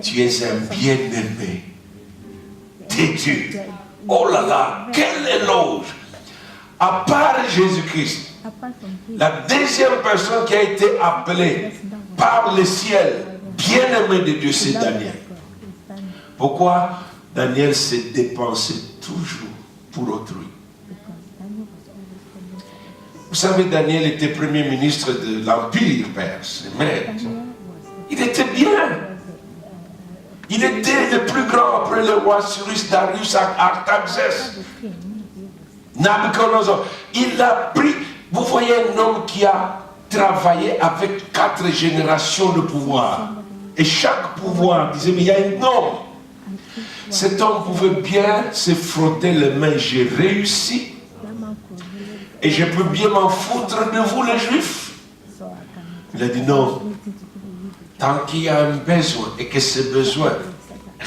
Tu es un bien-aimé de Dieu. Oh là là, quel éloge! À part Jésus-Christ, la deuxième personne qui a été appelée par le ciel, bien-aimé de Dieu, c'est Daniel. Pourquoi? Daniel s'est dépensé toujours pour autrui. Vous savez, Daniel était premier ministre de l'Empire perse, mais il était bien. Il était le plus grand après le roi Cyrus, Darius, Artaxerxès, Nabucodonosor. Il a pris, vous voyez un homme qui a travaillé avec 4 générations de pouvoir. Et chaque pouvoir disait, mais il y a un homme. Cet homme pouvait bien se frotter les mains. J'ai réussi. Et je peux bien m'en foutre de vous les Juifs. Il a dit non. Tant qu'il y a un besoin et que ce besoin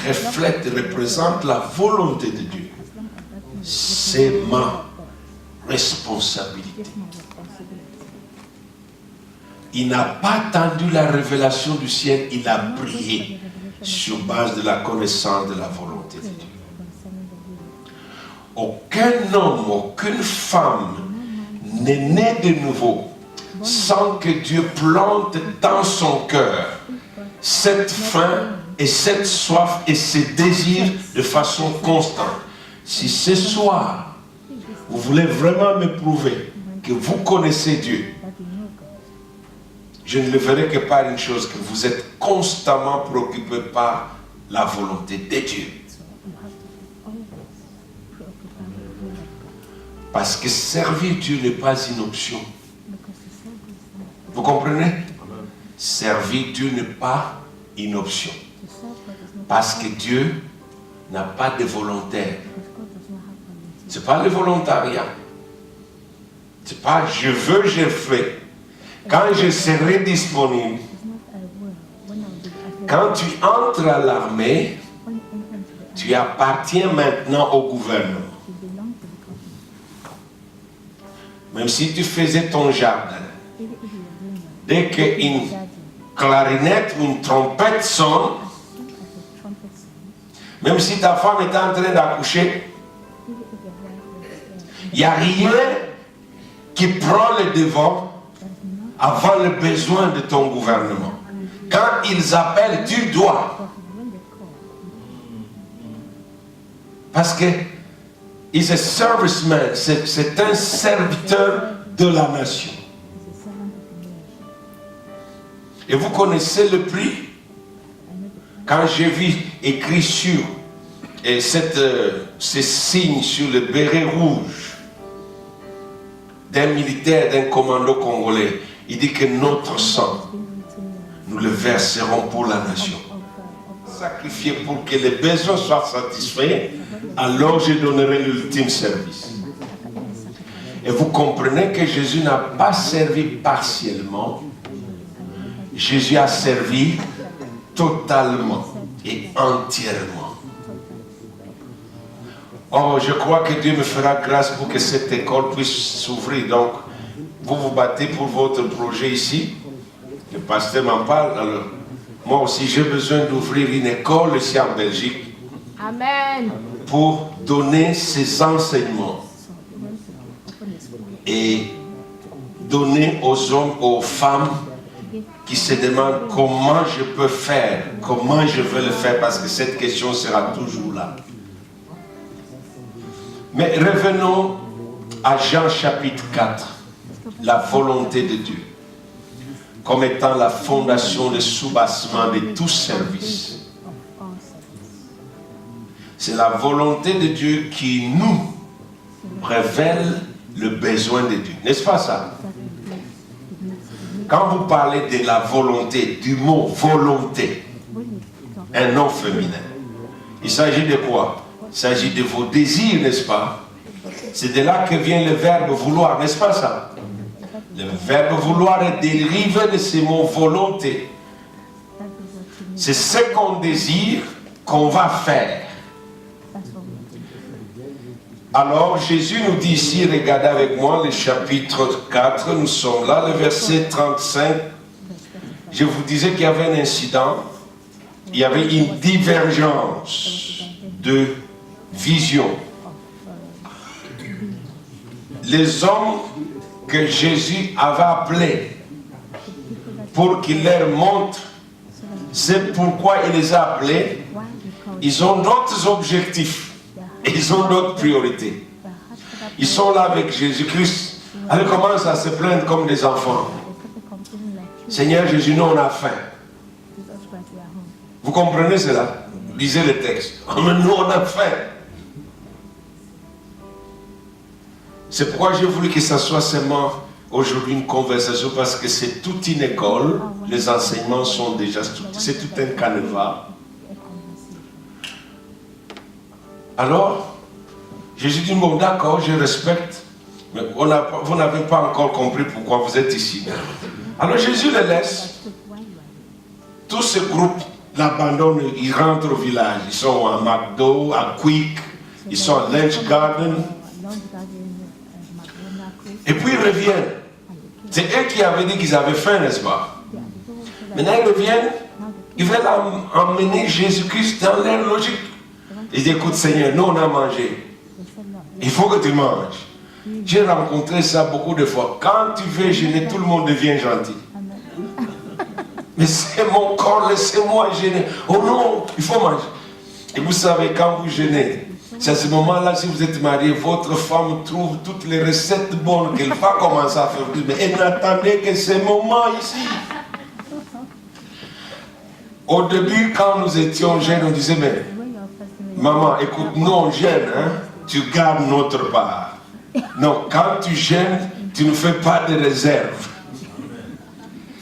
reflète et représente la volonté de Dieu, c'est ma responsabilité. Il n'a pas attendu la révélation du ciel, il a prié sur base de la connaissance de la volonté de Dieu. Aucun homme, aucune femme n'est né de nouveau sans que Dieu plante dans son cœur cette faim et cette soif et ce désir de façon constante. Si ce soir, vous voulez vraiment me prouver que vous connaissez Dieu, je ne le verrai que par une chose, que vous êtes constamment préoccupé par la volonté de Dieu. Parce que servir Dieu n'est pas une option. Vous comprenez? Servir Dieu n'est pas une option. Parce que Dieu n'a pas de volontaire. Ce n'est pas le volontariat. Ce n'est pas je veux, je fais. Quand je serai disponible, quand tu entres à l'armée, tu appartiens maintenant au gouvernement. Même si tu faisais ton jardin, dès qu'une clarinette ou une trompette sonne, même si ta femme est en train d'accoucher, il n'y a rien qui prend le devant avant le besoin de ton gouvernement. Quand ils appellent, tu dois. Parce que il est un serviceman, c'est un serviteur de la nation. Et vous connaissez le prix? Quand j'ai vu écrit sur ces signes sur le béret rouge d'un militaire, d'un commando congolais, il dit que notre sang, nous le verserons pour la nation. Sacrifier pour que les besoins soient satisfaits, alors je donnerai l'ultime service. Et vous comprenez que Jésus n'a pas servi partiellement. Jésus a servi totalement et entièrement. Oh, je crois que Dieu me fera grâce pour que cette école puisse s'ouvrir. Donc, vous vous battez pour votre projet ici. Le pasteur m'en parle. Alors, moi aussi, j'ai besoin d'ouvrir une école ici en Belgique. Amen. Pour donner ces enseignements. Et donner aux hommes, aux femmes qui se demandent comment je peux faire, comment je vais le faire, parce que cette question sera toujours là. Mais revenons à Jean chapitre 4, la volonté de Dieu, comme étant la fondation, le soubassement de tout service. C'est la volonté de Dieu qui nous révèle le besoin de Dieu. N'est-ce pas ça? Quand vous parlez de la volonté, du mot volonté, un nom féminin, il s'agit de quoi? Il s'agit de vos désirs, n'est-ce pas? C'est de là que vient le verbe vouloir, n'est-ce pas ça? Le verbe vouloir est dérivé de ce mot volonté. C'est ce qu'on désire qu'on va faire. Alors Jésus nous dit ici, regardez avec moi le chapitre 4, nous sommes là, le verset 35. Je vous disais qu'il y avait un incident, il y avait une divergence de vision. Les hommes que Jésus avait appelés pour qu'il leur montre c'est pourquoi il les a appelés, ils ont d'autres objectifs. Ils ont d'autres priorités. Ils sont là avec Jésus-Christ. Ils commencent à se plaindre comme des enfants. Seigneur Jésus, nous on a faim. Vous comprenez cela? Lisez le texte. Oh, mais nous on a faim. C'est pourquoi j'ai voulu que ça soit seulement aujourd'hui une conversation, parce que c'est toute une école. Les enseignements sont déjà structurés. C'est tout un canevas. Alors, Jésus dit, bon d'accord, je respecte, mais vous n'avez pas encore compris pourquoi vous êtes ici. Alors Jésus les laisse. Tout ce groupe l'abandonne, ils rentrent au village. Ils sont à McDo, à Quick, ils sont à Lunch Garden. Et puis ils reviennent. C'est eux qui avaient dit qu'ils avaient faim, n'est-ce pas? Maintenant ils reviennent, ils veulent emmener Jésus-Christ dans leur logique. Ils disent, écoute Seigneur, nous on a mangé. Il faut que tu manges. J'ai rencontré ça beaucoup de fois. Quand tu veux jeûner, tout le monde devient gentil. Mais c'est mon corps, laissez-moi jeûner. Oh non, il faut manger. Et vous savez, quand vous jeûnez, c'est à ce moment-là, si vous êtes marié, votre femme trouve toutes les recettes bonnes qu'elle va commencer à faire. Mais elle n'attendait que ce moment ici. Au début, quand nous étions jeunes, on disait, mais maman, écoute, nous on jeûne, hein? Tu gardes notre part. Non, quand tu jeûnes, tu ne fais pas de réserve.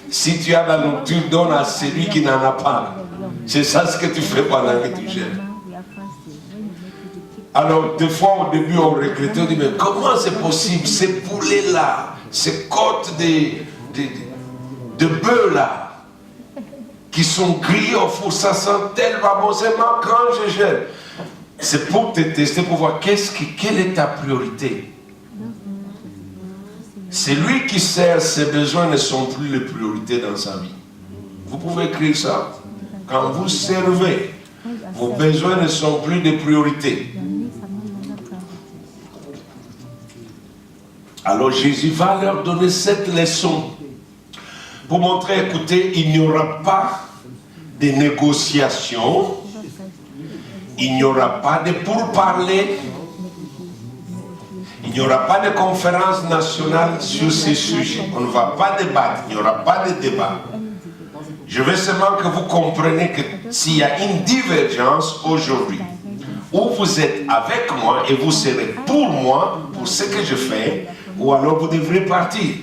Si tu as la nourriture, donne à celui qui n'en a pas. C'est ça ce que tu fais pendant que tu jeûnes. Alors, des fois, au début, on regrettait, on dit, mais comment c'est possible, ces poulets-là, ces côtes de bœufs là, qui sont grillés au four, ça sent tellement bon, c'est marrant quand je jeûne. C'est pour te tester, pour voir quelle est ta priorité. C'est lui qui sert, ses besoins ne sont plus les priorités dans sa vie. Vous pouvez écrire ça. Quand vous servez, vos besoins ne sont plus des priorités. Alors Jésus va leur donner cette leçon pour montrer, écoutez, il n'y aura pas de négociations, il n'y aura pas de pourparlers, il n'y aura pas de conférence nationale sur ces sujets. On ne va pas débattre, il n'y aura pas de débat. Je veux seulement que vous compreniez que s'il y a une divergence aujourd'hui, ou vous êtes avec moi et vous serez pour moi, pour ce que je fais, ou alors vous devrez partir.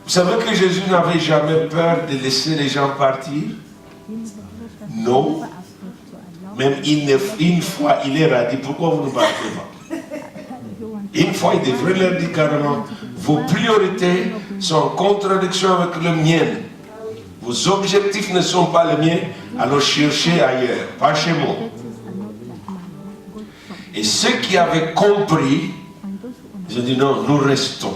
Vous savez que Jésus n'avait jamais peur de laisser les gens partir? Non. Même une fois, il leur a dit, pourquoi vous ne partez pas? Une fois, il devrait leur dire carrément, vos priorités sont en contradiction avec les miennes. Vos objectifs ne sont pas les miens, alors cherchez ailleurs, pas chez moi. Et ceux qui avaient compris, ils ont dit non, nous restons.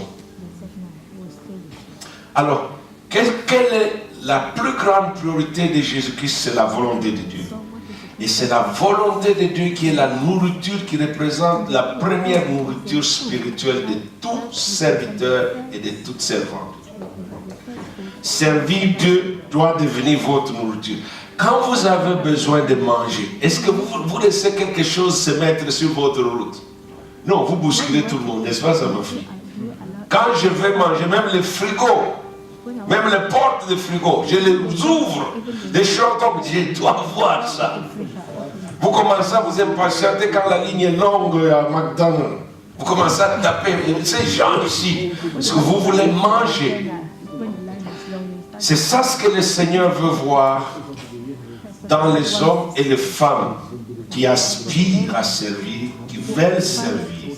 Alors, quelle est la plus grande priorité de Jésus-Christ? C'est la volonté de Dieu. Et c'est la volonté de Dieu qui est la nourriture qui représente la première nourriture spirituelle de tout serviteur et de toute servante. Servir Dieu doit devenir votre nourriture. Quand vous avez besoin de manger, est-ce que vous laissez quelque chose se mettre sur votre route? Non, vous bousculez tout le monde, n'est-ce pas, ça, ma fille? Quand je vais manger, même les frigos, même les portes de frigo, je les ouvre, les choses tombent, je dois voir ça. Vous commencez à vous impatienter quand la ligne est longue à McDonald's. Vous commencez à taper, ces gens ici, parce que vous voulez manger. C'est ça ce que le Seigneur veut voir dans les hommes et les femmes qui aspirent à servir, qui veulent servir.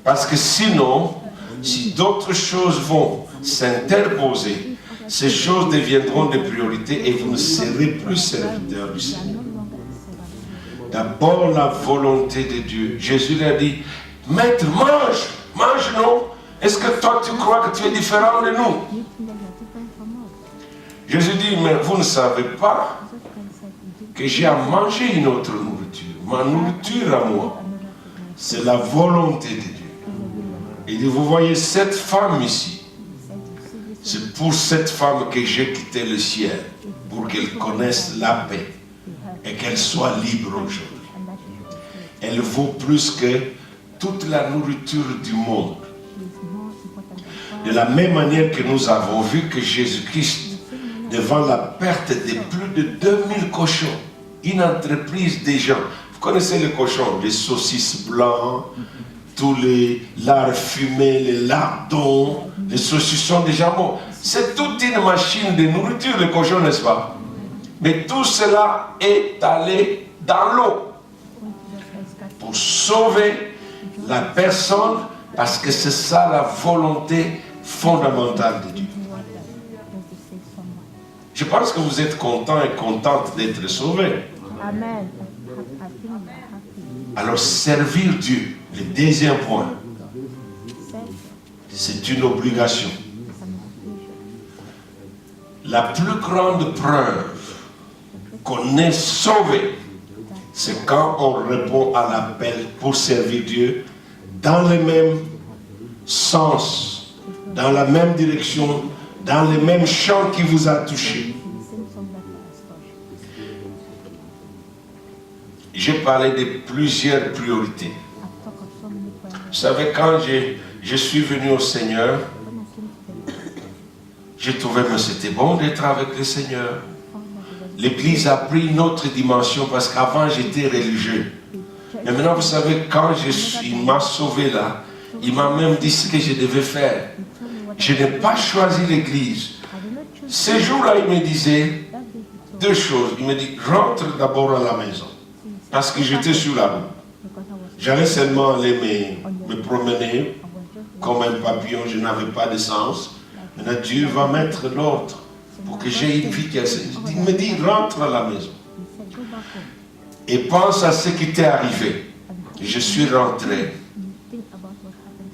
Parce que sinon, si d'autres choses vont s'interposer, ces choses deviendront des priorités et vous ne serez plus serviteurs du Seigneur. D'abord la volonté de Dieu. Jésus lui a dit, Maître, mange, mange non. Est-ce que toi tu crois que tu es différent de nous? Jésus dit, mais vous ne savez pas que j'ai à manger une autre nourriture. Ma nourriture à moi, c'est la volonté de Dieu. Il dit, vous voyez cette femme ici, c'est pour cette femme que j'ai quitté le ciel, pour qu'elle connaisse la paix et qu'elle soit libre aujourd'hui. Elle vaut plus que toute la nourriture du monde. De la même manière que nous avons vu que Jésus-Christ, devant la perte de plus de 2000 cochons, une entreprise des gens, vous connaissez les cochons, les saucisses blancs, tous les lards fumés, les lardons, les saucissons de jambon. C'est toute une machine de nourriture, les cochons, n'est-ce pas? Mais tout cela est allé dans l'eau pour sauver la personne, parce que c'est ça la volonté fondamentale de Dieu. Je pense que vous êtes contents et contentes d'être sauvés. Amen. Alors servir Dieu, le deuxième point, c'est une obligation. La plus grande preuve qu'on est sauvé, c'est quand on répond à l'appel pour servir Dieu dans le même sens, dans la même direction, dans le même champ qui vous a touché. J'ai parlé de plusieurs priorités. Vous savez, quand je suis venu au Seigneur, j'ai trouvé que c'était bon d'être avec le Seigneur. L'Église a pris une autre dimension parce qu'avant j'étais religieux. Mais maintenant, vous savez, quand il m'a sauvé là, il m'a même dit ce que je devais faire. Je n'ai pas choisi l'église. Ces jours-là, il me disait deux choses. Il me dit, rentre d'abord à la maison. Parce que j'étais sur la route. J'allais seulement aller me promener comme un papillon, je n'avais pas de sens. Maintenant, Dieu va mettre l'ordre pour que j'ai une vie qui a... Il me dit, rentre à la maison. Et pense à ce qui t'est arrivé. Je suis rentré.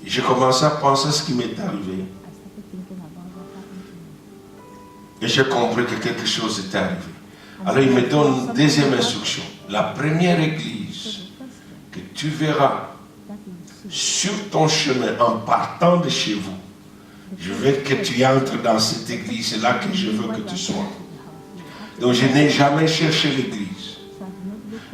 J'ai commencé à penser à ce qui m'est arrivé. Et j'ai compris que quelque chose était arrivé. Alors il me donne une deuxième instruction. La première église que tu verras sur ton chemin en partant de chez vous, je veux que tu entres dans cette église, c'est là que je veux que tu sois. Donc je n'ai jamais cherché l'église.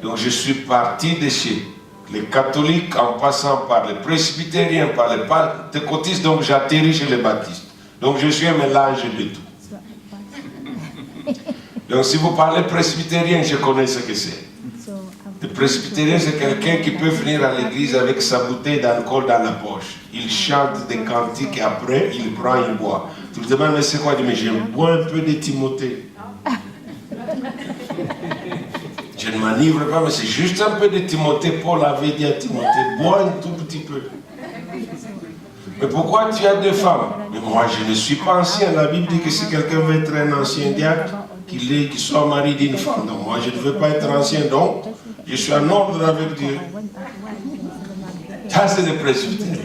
Donc je suis parti de chez les catholiques en passant par les presbytériens, par les pentecôtistes, donc j'atterris chez les baptistes. Donc je suis un mélange de tout. Donc si vous parlez presbytérien, je connais ce que c'est. Le presbytérien, c'est quelqu'un qui peut venir à l'église avec sa bouteille d'alcool dans la poche. Il chante des cantiques et après, il prend une boit. Tu lui demandes, mais c'est quoi? Il dit, mais je bois un peu de Timothée. Je ne m'enivre pas, mais c'est juste un peu de Timothée. Paul avait dit à Timothée, bois un tout petit peu. Mais pourquoi tu as deux femmes? Mais moi, je ne suis pas ancien. La Bible dit que si quelqu'un veut être un ancien diacre, qu'il soit mari d'une femme. Donc moi, je ne veux pas être ancien, donc je suis en ordre avec Dieu. Ça, c'est le presbytérien.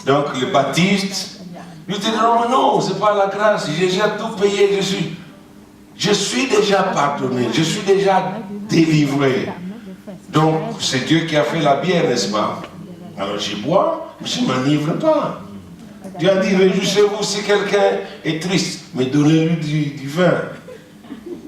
Donc le baptiste, lui dit, non, non, ce n'est pas la grâce. J'ai déjà tout payé. Je suis déjà pardonné. Je suis déjà délivré. Donc, c'est Dieu qui a fait la bière, n'est-ce pas? Alors je bois, mais je ne m'enivre pas. Dieu a dit, réjouissez-vous si quelqu'un est triste, mais donnez-lui du vin.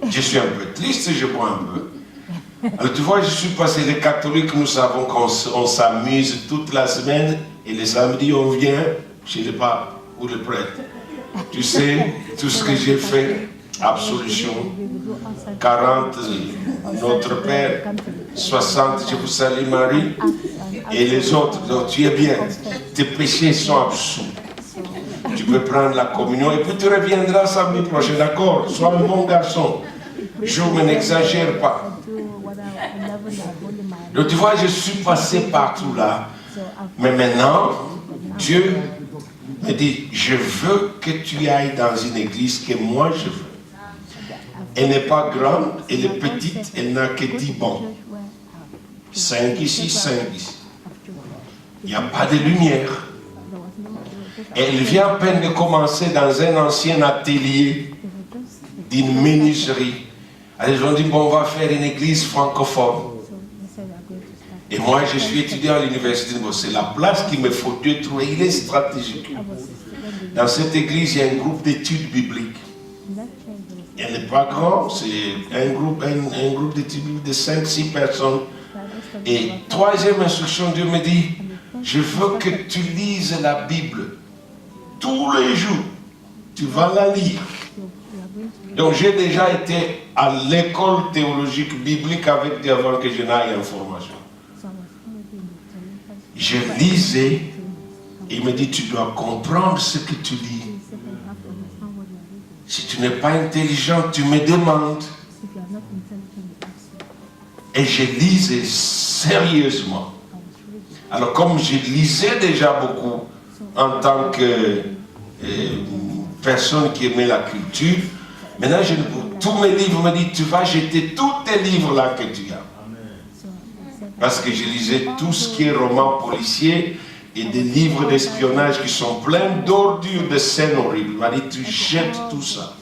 Je suis un peu triste, je bois un peu. Alors tu vois, je suis passé, les catholiques, nous savons qu'on s'amuse toute la semaine, et les samedis, on vient chez le pape ou le prêtre. Tu sais, tout ce que j'ai fait, absolution, 40, notre Père, 60, je vous salue Marie, et les autres, donc tu es bien, tes péchés sont absous. Tu peux prendre la communion et puis tu reviendras samedi prochain, d'accord? Sois un bon garçon. Je n'exagère pas. Donc tu vois, je suis passé partout là. Mais maintenant, Dieu me dit, je veux que tu ailles dans une église que moi je veux. Elle n'est pas grande, elle est petite, elle n'a que 10 bancs. 5 ici, 5 ici. Il n'y a pas de lumière. Et elle vient à peine de commencer dans un ancien atelier d'une menuiserie. Alors ils ont dit, bon, on va faire une église francophone. Et moi, je suis étudiant à l'université. C'est la place qu'il me faut. Dieu trouver. Il est stratégique. Dans cette église, il y a un groupe d'études bibliques. Elle n'est pas grand, c'est un groupe d'études bibliques de 5-6 personnes. Et troisième instruction, Dieu me dit, je veux que tu lises la Bible. Tous les jours, tu vas la lire. Donc j'ai déjà été à l'école théologique biblique avec Dieu avant que je n'aille en formation. Je lisais, et il me dit, tu dois comprendre ce que tu lis. Si tu n'es pas intelligent, tu me demandes. Et je lisais sérieusement. Alors comme je lisais déjà beaucoup, en tant que personne qui aimait la culture, maintenant, tous mes livres me disent, tu vas jeter tous tes livres là que tu as. Parce que je lisais tout ce qui est roman policier et des livres d'espionnage qui sont pleins d'ordures, de scènes horribles. Il m'a dit, tu jettes tout ça.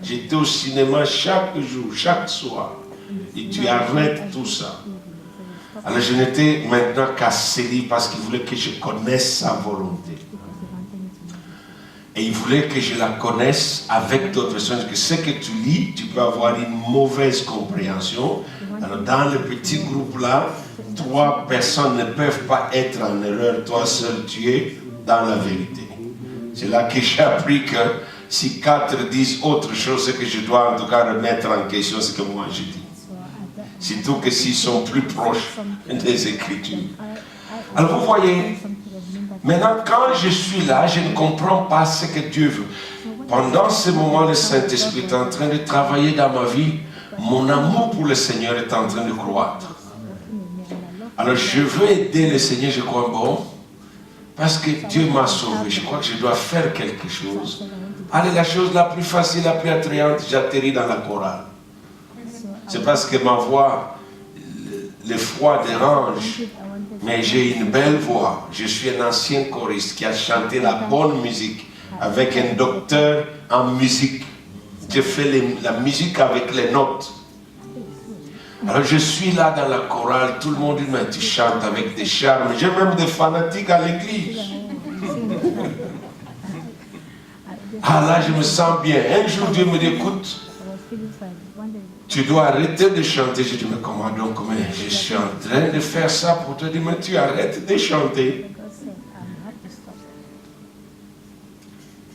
J'étais au cinéma chaque jour, chaque soir. Et tu arrêtes tout ça. Alors je n'étais maintenant qu'à ces livres parce qu'il voulait que je connaisse sa volonté. Et il voulait que je la connaisse avec d'autres personnes. Que ce que tu lis, tu peux avoir une mauvaise compréhension. Alors dans le petit groupe là, 3 personnes ne peuvent pas être en erreur. Toi seul, tu es dans la vérité. C'est là que j'ai appris que si 4 disent autre chose, c'est que je dois en tout cas remettre en question ce que moi je dis. Surtout que s'ils sont plus proches des Écritures. Alors vous voyez, maintenant quand je suis là, je ne comprends pas ce que Dieu veut. Pendant ce moment, le Saint-Esprit est en train de travailler dans ma vie. Mon amour pour le Seigneur est en train de croître. Alors je veux aider le Seigneur, je crois, bon, parce que Dieu m'a sauvé. Je crois que je dois faire quelque chose. Allez, la chose la plus facile, la plus attrayante, j'atterris dans la chorale. C'est parce que ma voix, le froid dérange, mais j'ai une belle voix. Je suis un ancien choriste qui a chanté la bonne musique avec un docteur en musique. Je fais la musique avec les notes. Alors je suis là dans la chorale, tout le monde dit, mais tu chantes avec des charmes. J'ai même des fanatiques à l'église. Ah là, je me sens bien. Un jour, Dieu me dit, écoute, tu dois arrêter de chanter. Je dis, mais comment donc, mais je suis en train de faire ça pour te dire, mais tu arrêtes de chanter.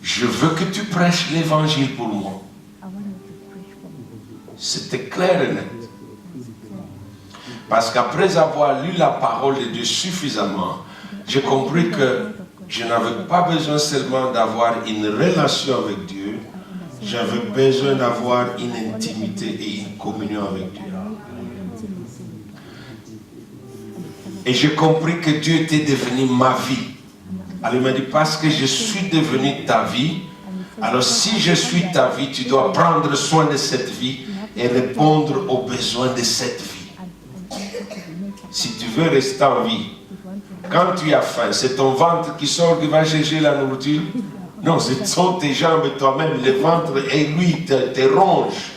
Je veux que tu prêches l'évangile pour moi. C'était clair et net. Parce qu'après avoir lu la parole de Dieu suffisamment, j'ai compris que je n'avais pas besoin seulement d'avoir une relation avec Dieu, j'avais besoin d'avoir une intimité et une communion avec Dieu. Et j'ai compris que Dieu était devenu ma vie. Alors il m'a dit, parce que je suis devenu ta vie, alors si je suis ta vie, tu dois prendre soin de cette vie et répondre aux besoins de cette vie. Si tu veux rester en vie, quand tu as faim, c'est ton ventre qui sort, qui va chercher la nourriture? Non, ce sont tes jambes et toi-même, le ventre, et lui te ronge.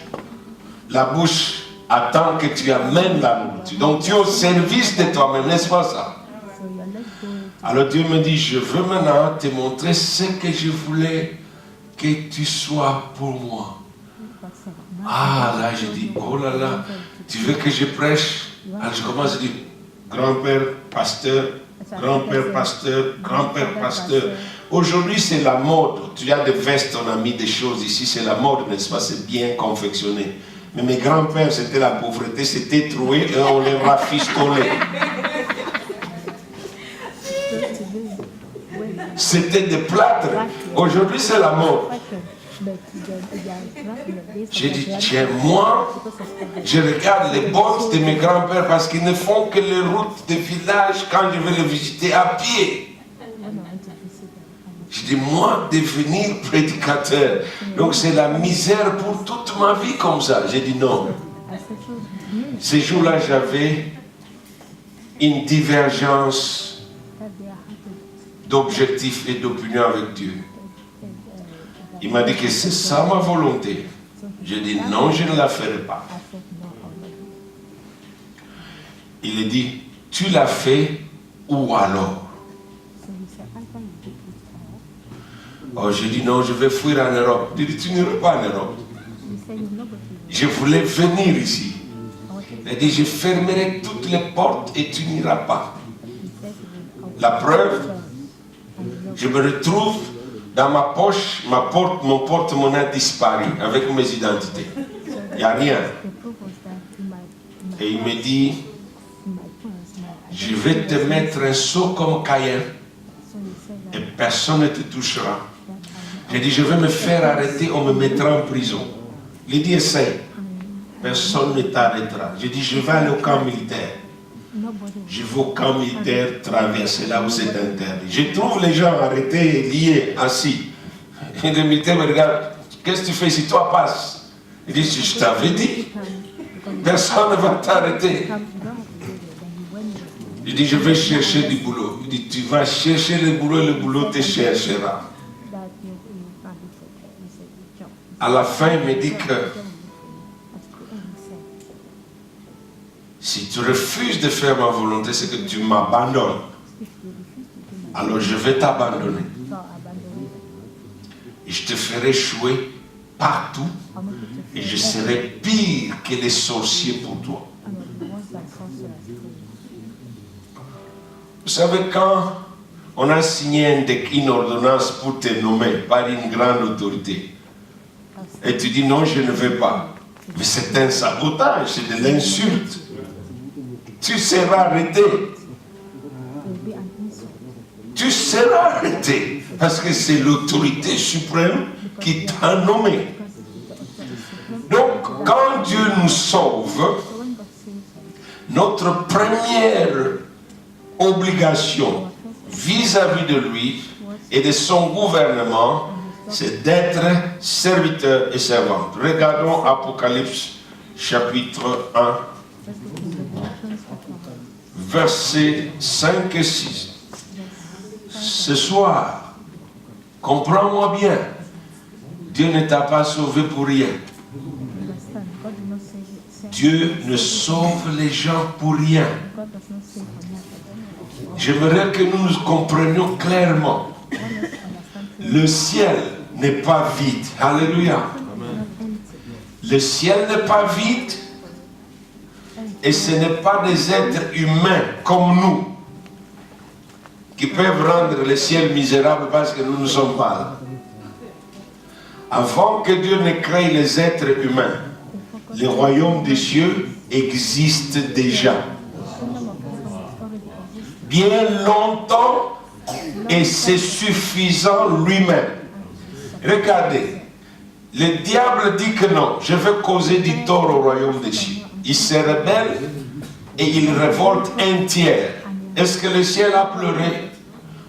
La bouche attend que tu amènes la nourriture. Donc tu es au service de toi-même, n'est-ce pas ça? Alors Dieu me dit, je veux maintenant te montrer ce que je voulais que tu sois pour moi. Ah là, je dis, oh là là, tu veux que je prêche? Alors je commence à dire, grand-père, pasteur, grand-père, pasteur, grand-père, pasteur. Aujourd'hui, c'est la mode. Tu as des vestes, on a mis des choses ici, c'est la mode, n'est-ce pas? C'est bien confectionné. Mais mes grands-pères, c'était la pauvreté, c'était troué et on les rafistolait. C'était des plâtres. Aujourd'hui, c'est la mode. J'ai dit, tiens, moi, je regarde les bottes de mes grands-pères parce qu'ils ne font que les routes de village quand je vais les visiter à pied. J'ai dit, moi, devenir prédicateur, donc c'est la misère pour toute ma vie comme ça. J'ai dit non. Ces jours-là, j'avais une divergence d'objectifs et d'opinion avec Dieu. Il m'a dit que c'est ça ma volonté. J'ai dit non, je ne la ferai pas. Il a dit, tu l'as fait ou alors? Oh, j'ai dit non, je vais fuir en Europe. Il dit, tu n'iras pas en Europe. Je voulais venir ici. Il a dit, je fermerai toutes les portes et tu n'iras pas. La preuve, je me retrouve dans ma poche, mon porte-monnaie a disparu avec mes identités. Il n'y a rien. Et il me dit, je vais te mettre un sceau comme Caïn et personne ne te touchera. J'ai dit, je vais me faire arrêter, on me mettra en prison. Il a dit, essaye. Personne ne t'arrêtera. J'ai dit, je vais aller au camp militaire. Je vais au camp militaire traverser là où c'est interdit. Je trouve les gens arrêtés, liés, assis. Et le militaire me regarde, qu'est-ce que tu fais si toi passe? Il dit, je t'avais dit, personne ne va t'arrêter. Il dit, je vais chercher du boulot. Il dit, tu vas chercher le boulot et le boulot te cherchera. À la fin, il me dit que si tu refuses de faire ma volonté, c'est que tu m'abandonnes. Alors je vais t'abandonner. Et je te ferai échouer partout. Et je serai pire que les sorciers pour toi. Vous savez, quand on a signé une ordonnance pour te nommer par une grande autorité, et tu dis non, je ne veux pas. Mais c'est un sabotage, c'est de l'insulte. tu seras arrêté. Tu seras arrêté. Parce que c'est l'autorité suprême qui t'a nommé. Donc, quand Dieu nous sauve, notre première obligation vis-à-vis de lui et de son gouvernement, c'est d'être serviteur et servante. Regardons Apocalypse chapitre 1, versets 5 et 6. Ce soir, comprends-moi bien, Dieu ne t'a pas sauvé pour rien. Dieu ne sauve les gens pour rien. J'aimerais que nous nous comprenions clairement. Le ciel n'est pas vide. Alléluia. Le ciel n'est pas vide et ce n'est pas des êtres humains comme nous qui peuvent rendre le ciel misérable parce que nous ne sommes pas là. Avant que Dieu ne crée les êtres humains, le royaume des cieux existe déjà. Bien longtemps et c'est suffisant lui-même. Regardez, le diable dit que non, je vais causer du tort au royaume des cieux. Il se rebelle et il révolte un tiers. Est-ce que le ciel a pleuré?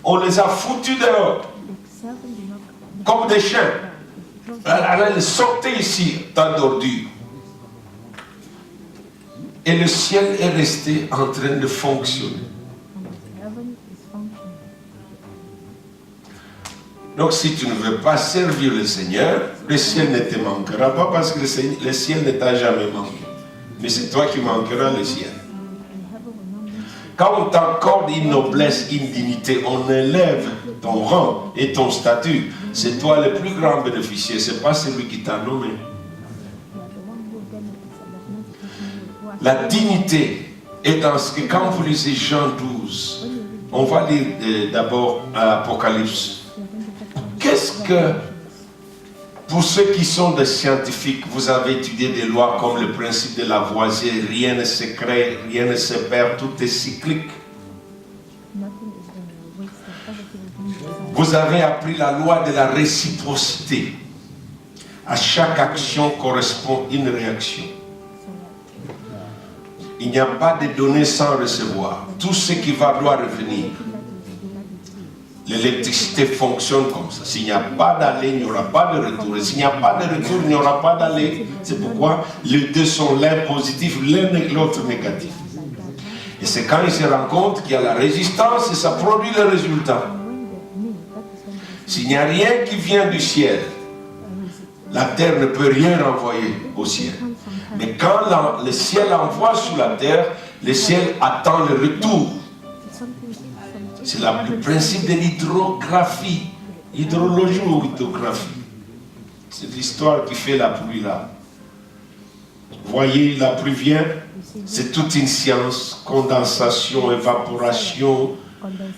On les a foutus dehors, comme des chiens. Alors, sortez ici, tas d'ordures. Et le ciel est resté en train de fonctionner. Donc si tu ne veux pas servir le Seigneur, le ciel ne te manquera pas parce que le ciel ne t'a jamais manqué. Mais c'est toi qui manqueras le ciel. Quand on t'accorde une noblesse, une dignité, on élève ton rang et ton statut. C'est toi le plus grand bénéficiaire, ce n'est pas celui qui t'a nommé. La dignité est dans ce que quand vous lisez Jean 12, on va lire d'abord Apocalypse. Qu'est-ce que, pour ceux qui sont des scientifiques, vous avez étudié des lois comme le principe de Lavoisier, rien ne se crée, rien ne se perd, tout est cyclique. Vous avez appris la loi de la réciprocité. À chaque action correspond une réaction. Il n'y a pas de données sans recevoir. Tout ce qui va doit revenir. L'électricité fonctionne comme ça. S'il n'y a pas d'aller, il n'y aura pas de retour. Et s'il n'y a pas de retour, il n'y aura pas d'aller. C'est pourquoi les deux sont l'un positif, l'un et l'autre négatif. Et c'est quand ils se rendent compte qu'il y a la résistance et ça produit le résultat. S'il n'y a rien qui vient du ciel, la terre ne peut rien renvoyer au ciel. Mais quand le ciel envoie sur la terre, le ciel attend le retour. C'est le principe de l'hydrographie. Hydrologie ou hydrographie. C'est l'histoire qui fait la pluie là. Voyez, la pluie vient, c'est toute une science. Condensation, évaporation,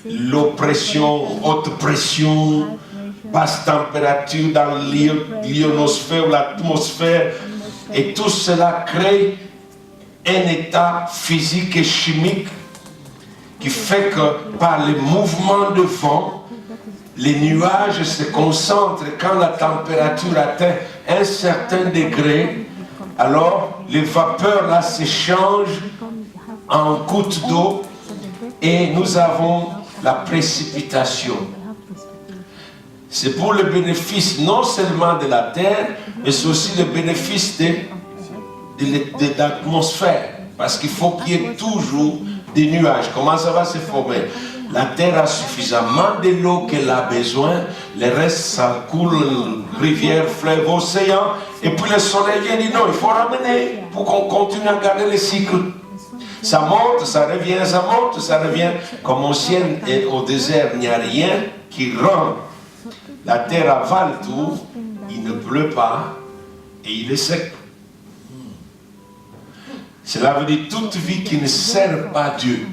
l'eau pression, haute pression, basse température dans l'ionosphère ou l'atmosphère. Et tout cela crée un état physique et chimique qui fait que par le mouvement de vent, les nuages se concentrent. Quand la température atteint un certain degré, alors les vapeurs là s'échangent en gouttes d'eau et nous avons la précipitation. C'est pour le bénéfice non seulement de la terre, mais c'est aussi le bénéfice de l'atmosphère. Parce qu'il faut qu'il y ait toujours des nuages. Comment ça va se former? La terre a suffisamment de l'eau qu'elle a besoin. Le reste, ça coule, rivière, fleuve, océan. Et puis le soleil vient dire non, il faut ramener pour qu'on continue à garder le cycle. Ça monte, ça revient, ça monte, ça revient. Comme au ciel et au désert, il n'y a rien qui rend. La terre avale tout, il ne pleut pas et il est sec. Cela veut dire toute vie qui ne sert pas Dieu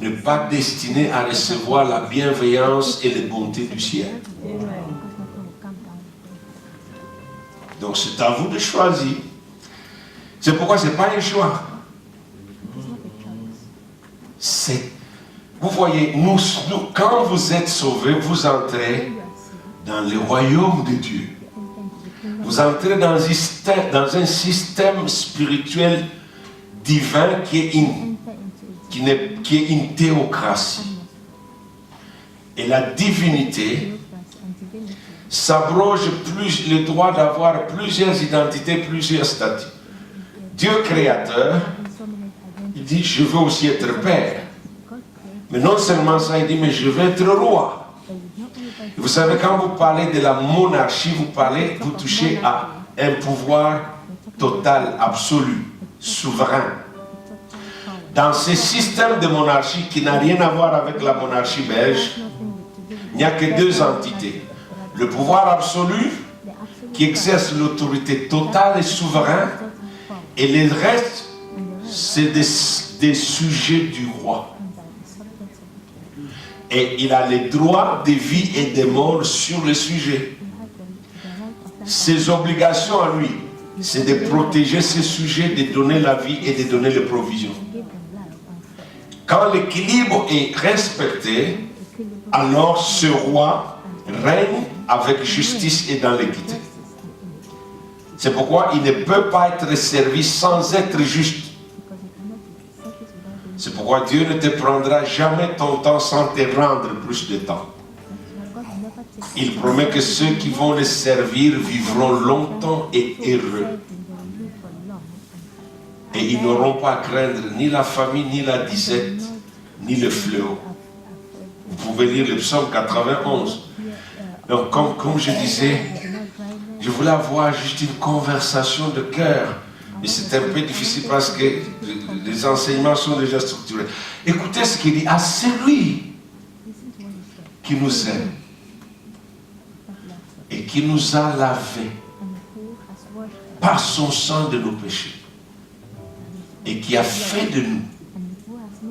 n'est pas destinée à recevoir la bienveillance et les bontés du ciel. Donc c'est à vous de choisir. C'est pourquoi ce n'est pas un choix. Vous voyez, quand vous êtes sauvés, vous entrez dans le royaume de Dieu. Vous entrez dans un système spirituel divin qui est une théocratie. Et la divinité s'abroge le droit d'avoir plusieurs identités, plusieurs statuts. Dieu créateur, il dit, je veux aussi être père. Mais non seulement ça, il dit, mais je veux être roi. Et vous savez, quand vous parlez de la monarchie, vous touchez à un pouvoir total, absolu, souverain. Dans ce système de monarchie qui n'a rien à voir avec la monarchie belge, il n'y a que deux entités. Le pouvoir absolu, qui exerce l'autorité totale et souveraine, et le reste, c'est des sujets du roi. Et il a les droits de vie et de mort sur le sujet. Ses obligations à lui, c'est de protéger ses sujets, de donner la vie et de donner les provisions. Quand l'équilibre est respecté, alors ce roi règne avec justice et dans l'équité. C'est pourquoi il ne peut pas être servi sans être juste. C'est pourquoi Dieu ne te prendra jamais ton temps sans te rendre plus de temps. Il promet que ceux qui vont le servir vivront longtemps et heureux. Et ils n'auront pas à craindre ni la famine, ni la disette, ni le fléau. Vous pouvez lire le psaume 91. Donc, comme je disais, je voulais avoir juste une conversation de cœur. Mais c'est un peu difficile parce que les enseignements sont déjà structurés. Écoutez ce qu'il dit à celui qui nous aime et qui nous a lavés par son sang de nos péchés et qui a fait de nous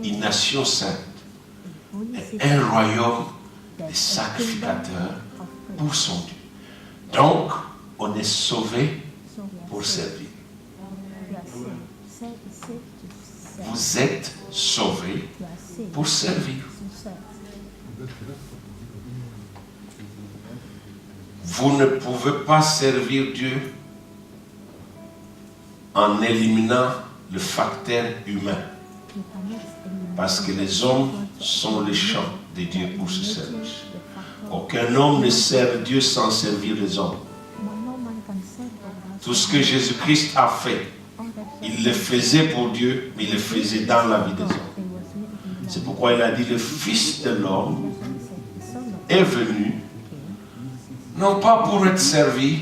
une nation sainte, un royaume de sacrificateurs pour son Dieu. Donc, on est sauvé pour servir. Vous êtes sauvés pour servir. Vous ne pouvez pas servir Dieu en éliminant le facteur humain. Parce que les hommes sont les champs de Dieu pour ce service. Aucun homme ne sert Dieu sans servir les hommes. Tout ce que Jésus-Christ a fait, il le faisait pour Dieu, mais il le faisait dans la vie des hommes. C'est pourquoi il a dit, le Fils de l'homme est venu, non pas pour être servi,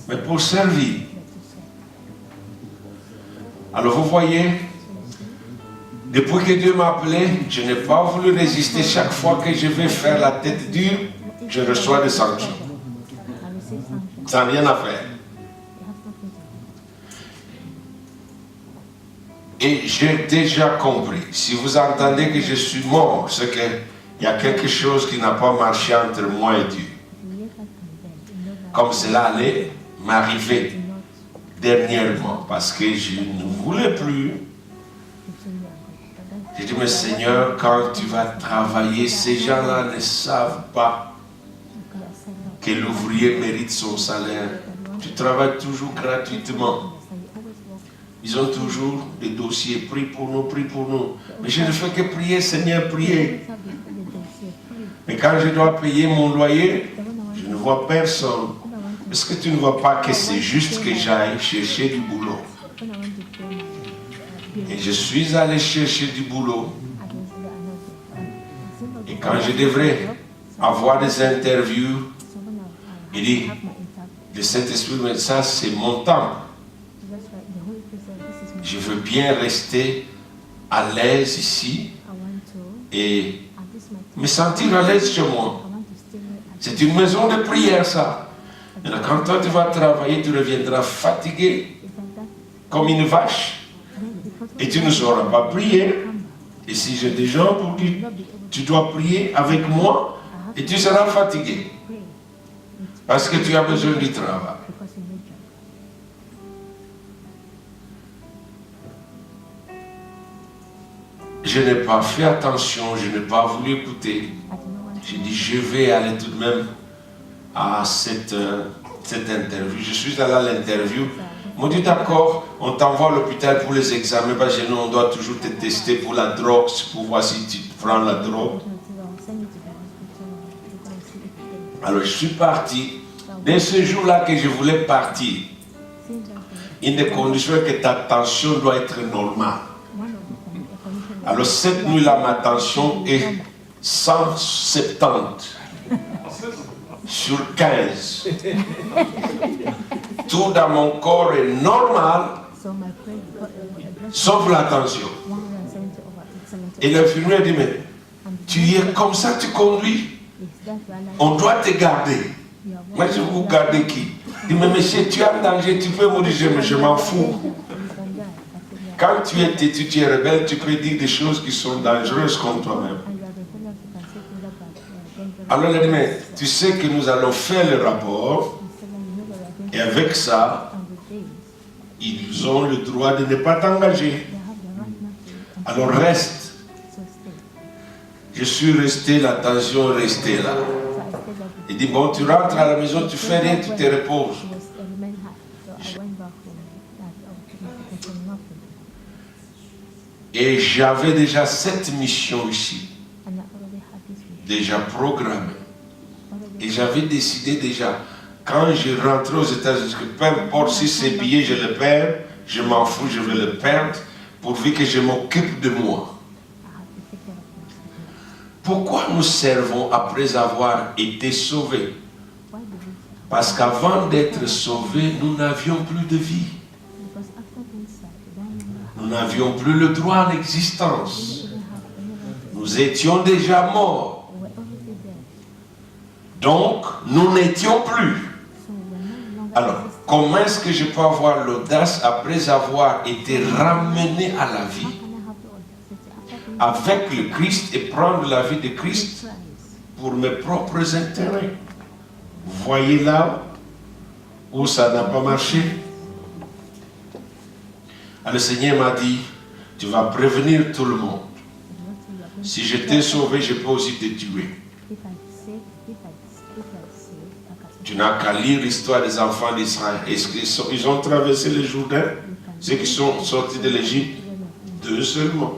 mais pour servir. Alors vous voyez, depuis que Dieu m'a appelé, je n'ai pas voulu résister. Chaque fois que je vais faire la tête dure, je reçois des sanctions. Ça n'a rien à faire. Et j'ai déjà compris, si vous entendez que je suis mort, c'est qu'il y a quelque chose qui n'a pas marché entre moi et Dieu. Comme cela allait m'arriver dernièrement, parce que je ne voulais plus. J'ai dit, mais Seigneur, quand tu vas travailler, ces gens-là ne savent pas que l'ouvrier mérite son salaire. Tu travailles toujours gratuitement. Ils ont toujours des dossiers, prie pour nous, prie pour nous. Mais je ne fais que prier, Seigneur, prier. Mais quand je dois payer mon loyer, je ne vois personne. Est-ce que tu ne vois pas que c'est juste que j'aille chercher du boulot? Et je suis allé chercher du boulot. Et quand je devrais avoir des interviews, il dit, le Saint-Esprit me dit, ça c'est mon temps. Je veux bien rester à l'aise ici et me sentir à l'aise chez moi. C'est une maison de prière, ça. Et là, quand toi tu vas travailler, tu reviendras fatigué, comme une vache, et tu ne sauras pas prier. Et si j'ai des gens pour qui tu dois prier avec moi, et tu seras fatigué, parce que tu as besoin du travail. Je n'ai pas fait attention, je n'ai pas voulu écouter. J'ai dit, je vais aller tout de même à cette interview. Je suis allé à l'interview. Ils m'ont dit, d'accord, on t'envoie à l'hôpital pour les examens, parce que nous, on doit toujours te tester pour la drogue, pour voir si tu prends la drogue. Alors, je suis parti. Dès ce jour-là que je voulais partir, une des conditions est que ta tension doit être normale. Alors, cette nuit-là, ma tension est 170 sur 15. Tout dans mon corps est normal, sauf la tension. Et l'infirmière dit, mais tu es comme ça, tu conduis. On doit te garder. Moi, je vous garder qui? Il dit, mais monsieur, tu es en danger, tu peux mourir, mais je m'en fous. Quand tu es têtu, tu es rebelle, tu peux dire des choses qui sont dangereuses contre toi-même. Alors, elle dit, mais tu sais que nous allons faire le rapport, et avec ça, ils ont le droit de ne pas t'engager. Alors, reste. Je suis resté, la tension est restée là. Il dit, bon, tu rentres à la maison, tu fais rien, tu te reposes. Et j'avais déjà cette mission ici, déjà programmée. Et j'avais décidé déjà, quand je rentrais aux États-Unis, que peu importe si ces billets je les perds, je m'en fous, je vais les perdre, pourvu que je m'occupe de moi. Pourquoi nous servons après avoir été sauvés? Parce qu'avant d'être sauvés, nous n'avions plus de vie. Nous n'avions plus le droit à l'existence. Nous étions déjà morts. Donc, nous n'étions plus. Alors, comment est-ce que je peux avoir l'audace après avoir été ramené à la vie avec le Christ et prendre la vie de Christ pour mes propres intérêts? Vous voyez là où ça n'a pas marché? Alors, le Seigneur m'a dit, tu vas prévenir tout le monde. Si je t'ai sauvé, je peux aussi te tuer. Tu n'as qu'à lire l'histoire des enfants d'Israël. Ils ont traversé le Jourdain, ceux qui sont sortis de l'Égypte, 2 seulement.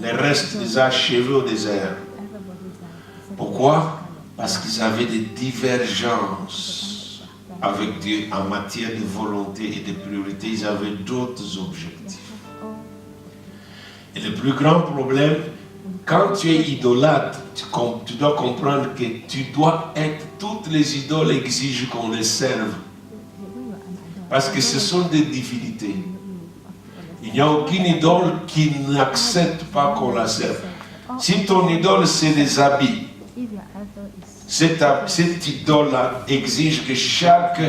Les restes les a achevés au désert. Pourquoi? Parce qu'ils avaient des divergences avec Dieu en matière de volonté et de priorité. Ils avaient d'autres objectifs. Et le plus grand problème, quand tu es idolâtre, tu dois comprendre que tu dois être, toutes les idoles exigent qu'on les serve. Parce que ce sont des divinités. Il n'y a aucune idole qui n'accepte pas qu'on la serve. Si ton idole c'est des habits, cette idole-là exige que chaque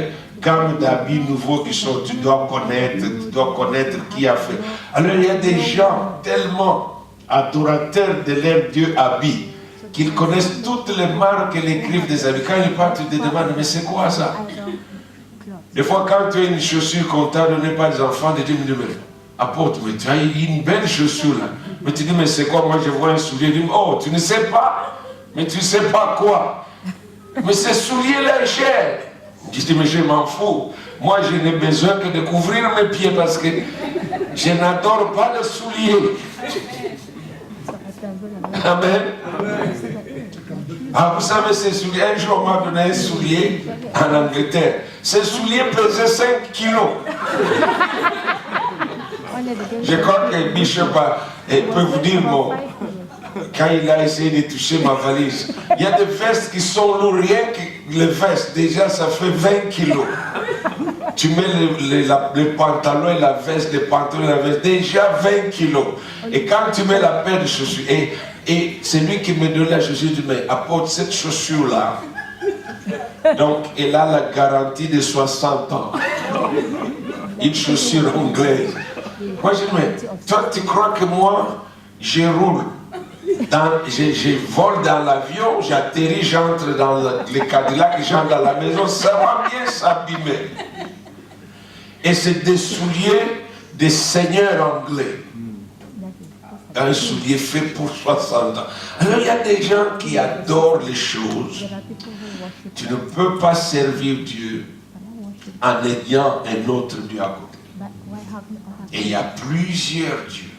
gamme d'habits nouveaux qui sont, tu dois connaître qui a fait. Alors il y a des gens tellement adorateurs de leur Dieu habit qu'ils connaissent toutes les marques et les griffes des habits. Quand ils partent, tu te demandes, mais c'est quoi ça? Des fois, quand tu as une chaussure qu'on t'a donné par les enfants, tu te dis, mais apôtre, mais tu as une belle chaussure là. Mais tu dis, mais c'est quoi? Moi, je vois un soulier. Je dis, oh, tu ne sais pas? Mais tu ne sais pas quoi? Mais ces souliers légers. Je dis, mais je m'en fous. Moi, je n'ai besoin que de couvrir mes pieds parce que je n'adore pas le soulier. Amen. Ah, vous savez, ces souliers, un jour, on m'a donné un soulier en Angleterre. Ces souliers pesaient 5 kilos. Je crois que Bishop peut vous dire, quand il a essayé de toucher ma valise, il y a des vestes qui sont lourdes, rien que les vestes, déjà ça fait 20 kilos. Tu mets le pantalon et la veste, le pantalon et la veste, déjà 20 kilos. Et quand tu mets la paire de chaussures, et c'est lui qui me donne la chaussure, il dit, mais apporte cette chaussure-là. Donc, elle a la garantie de 60 ans. Une chaussure anglaise. Moi, je dis, mais toi, tu crois que moi, je roule, je vole dans l'avion, j'atterris, j'entre dans le Cadillac, j'entre dans la maison, ça va bien s'abîmer. Et c'est des souliers des seigneurs anglais. un soulier fait pour 60 ans. Alors il y a des gens qui adorent les choses. Tu ne peux pas servir Dieu en ayant un autre Dieu à côté. Et il y a plusieurs dieux.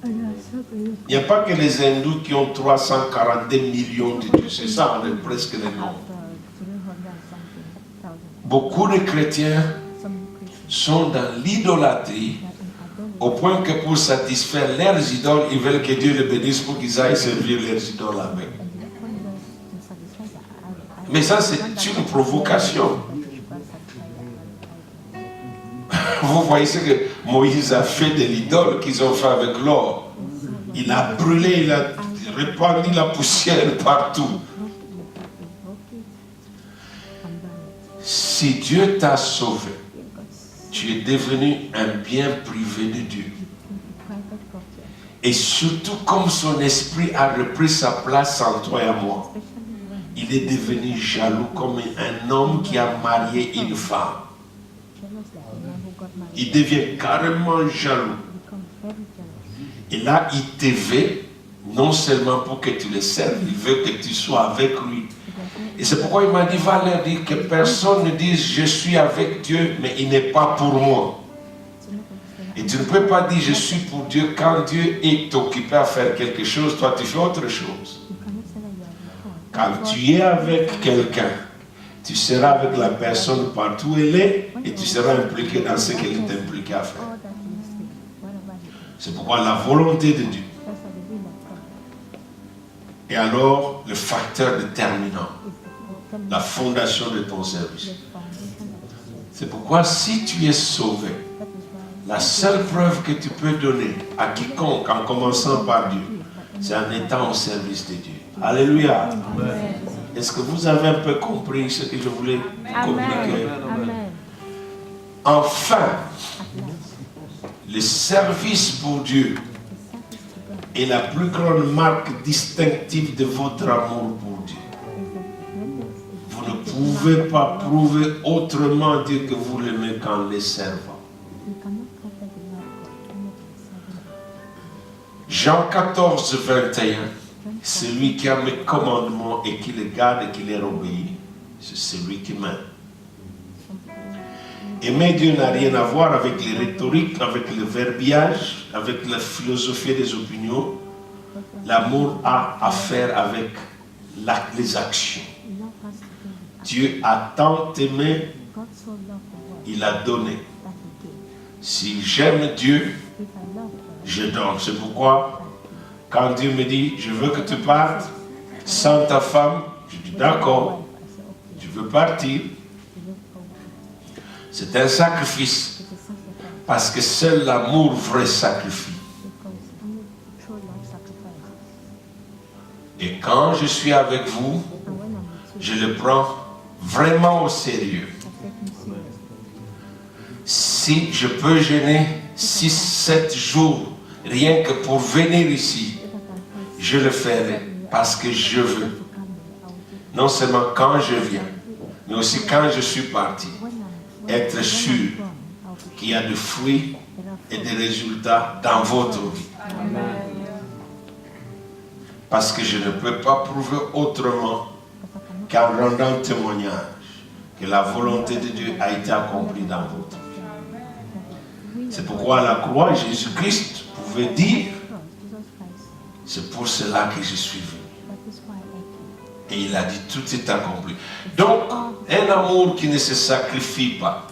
Il n'y a pas que les hindous qui ont 342 millions de dieux. C'est ça, on est presque les noms. Beaucoup de chrétiens sont dans l'idolâtrie au point que pour satisfaire leurs idoles, ils veulent que Dieu les bénisse pour qu'ils aillent servir leurs idoles avec. Mais ça, c'est une provocation. Vous voyez ce que Moïse a fait de l'idole qu'ils ont fait avec l'or. Il a brûlé, il a répandu la poussière partout. Si Dieu t'a sauvé, tu es devenu un bien privé de Dieu. Et surtout comme son esprit a repris sa place en toi et en moi, il est devenu jaloux comme un homme qui a marié une femme. Il devient carrément jaloux. Et là, il te veut, non seulement pour que tu le serves, il veut que tu sois avec lui. Et c'est pourquoi il m'a dit, va leur dire que personne ne dise je suis avec Dieu, mais il n'est pas pour moi. Et tu ne peux pas dire je suis pour Dieu quand Dieu est occupé à faire quelque chose, toi tu fais autre chose. Quand tu es avec quelqu'un, tu seras avec la personne partout où elle est et tu seras impliqué dans ce qu'elle est impliquée à faire. C'est pourquoi la volonté de Dieu est alors le facteur déterminant, la fondation de ton service. C'est pourquoi si tu es sauvé, la seule preuve que tu peux donner à quiconque en commençant par Dieu, c'est en étant au service de Dieu. Alléluia. Est-ce que vous avez un peu compris ce que je voulais communiquer? Enfin, le service pour Dieu est la plus grande marque distinctive de votre amour pour Dieu. Vous ne pouvez pas prouver autrement Dieu que vous l'aimez qu'en le servant. Jean 14, 21, celui qui a mes commandements et qui les garde et qui les obéit, c'est celui qui m'aime. Aimer Dieu n'a rien à voir avec les rhétoriques, avec le verbiage, avec la philosophie des opinions. L'amour a à faire avec les actions. Dieu a tant aimé, il a donné. Si j'aime Dieu, je donne. C'est pourquoi, quand Dieu me dit, je veux que tu partes sans ta femme, je dis d'accord, je veux partir. C'est un sacrifice, parce que seul l'amour vrai sacrifie. Et quand je suis avec vous, je le prends vraiment au sérieux. Si je peux gêner 6-7 jours, rien que pour venir ici, je le ferai parce que je veux. Non seulement quand je viens, mais aussi quand je suis parti. Être sûr qu'il y a des fruits et des résultats dans votre vie. Parce que je ne peux pas prouver autrement qu'en rendant témoignage que la volonté de Dieu a été accomplie dans votre vie. C'est pourquoi à la croix, Jésus-Christ pouvait dire, c'est pour cela que je suis venu. Et il a dit, tout est accompli. Donc, un amour qui ne se sacrifie pas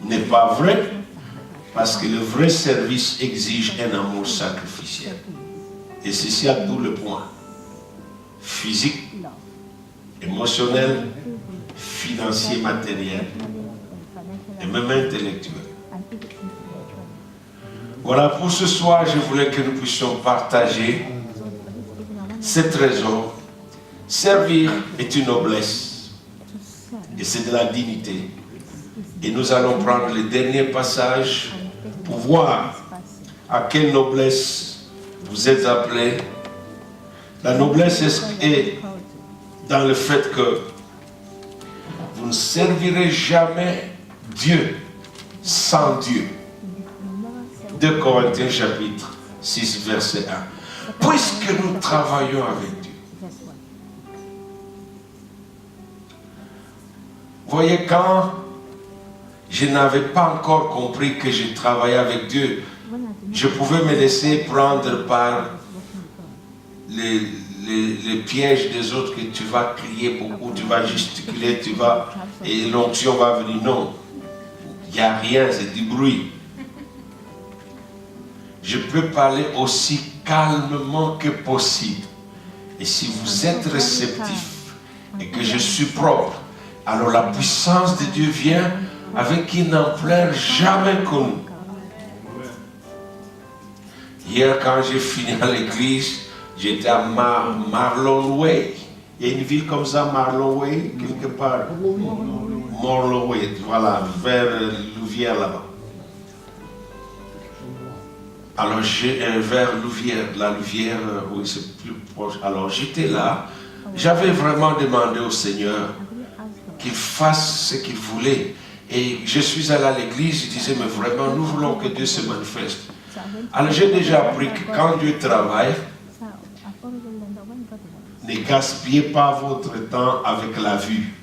n'est pas vrai, parce que le vrai service exige un amour sacrificiel. Et ceci a tout le point. Physique, émotionnel, financier, matériel, et même intellectuel. Voilà, pour ce soir, je voulais que nous puissions partager ces trésors. Servir est une noblesse et c'est de la dignité. Et nous allons prendre le dernier passage pour voir à quelle noblesse vous êtes appelés. La noblesse est dans le fait que vous ne servirez jamais Dieu sans Dieu. 2 Corinthiens chapitre 6 verset 1. puisque nous travaillons avec Dieu. Voyez, quand je n'avais pas encore compris que je travaillais avec Dieu, je pouvais me laisser prendre par les pièges des autres, que tu vas crier beaucoup, tu vas gesticuler, et l'onction va venir. Non, il n'y a rien, c'est du bruit. Je peux parler aussi calmement que possible. Et si vous êtes réceptif et que je suis propre, alors la puissance de Dieu vient avec une ampleur jamais connue. Hier, quand j'ai fini à l'église, j'étais à Marlon Way. Il y a une ville comme ça, Marlon Way, quelque part. Marlon Way, voilà, vers Louvière là-bas. Alors, vers Louvière, la Louvière, oui, c'est plus proche. Alors, j'étais là. J'avais vraiment demandé au Seigneur qu'il fasse ce qu'il voulait. Et je suis allé à l'église, je disais, mais vraiment, nous voulons que Dieu se manifeste. Alors, j'ai déjà appris que quand Dieu travaille, ne gaspillez pas votre temps avec la vue.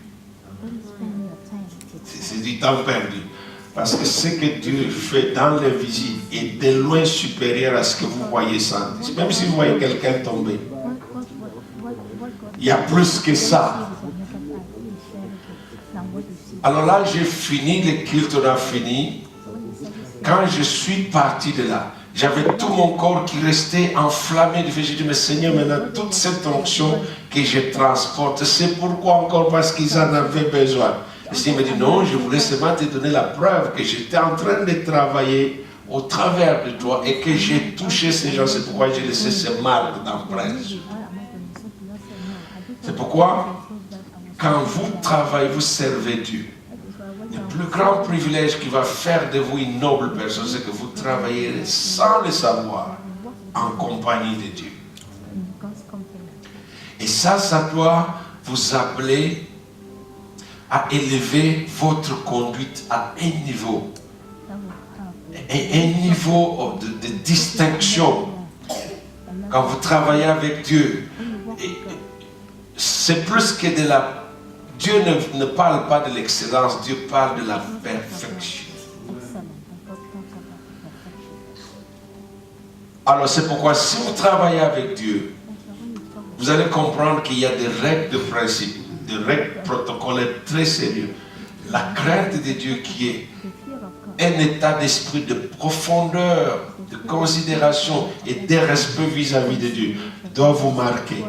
C'est du temps perdu. Parce que ce que Dieu fait dans l'invisible est de loin supérieur à ce que vous voyez sans. Même si vous voyez quelqu'un tomber, il y a plus que ça. Alors là, j'ai fini, le culte on a fini. Quand je suis parti de là, j'avais tout mon corps qui restait enflammé. J'ai dit, mais Seigneur, maintenant, toute cette onction que je transporte, c'est pourquoi encore? Parce qu'ils en avaient besoin. Et il me dit, non, je voulais seulement te donner la preuve que j'étais en train de travailler au travers de toi et que j'ai touché ces gens. C'est pourquoi j'ai laissé ces marques d'empreinte. C'est pourquoi, quand vous travaillez, vous servez Dieu. Le plus grand privilège qui va faire de vous une noble personne, c'est que vous travaillerez sans le savoir, en compagnie de Dieu. Et ça doit vous appeler à élever votre conduite à un niveau de distinction. Quand vous travaillez avec Dieu, c'est plus que de la... Dieu ne parle pas de l'excellence, Dieu parle de la perfection. Alors c'est pourquoi si vous travaillez avec Dieu, vous allez comprendre qu'il y a des règles de principe, des règles protocolaires très sérieuses. La crainte de Dieu qui est un état d'esprit de profondeur, de considération et de respect vis-à-vis de Dieu doit vous marquer.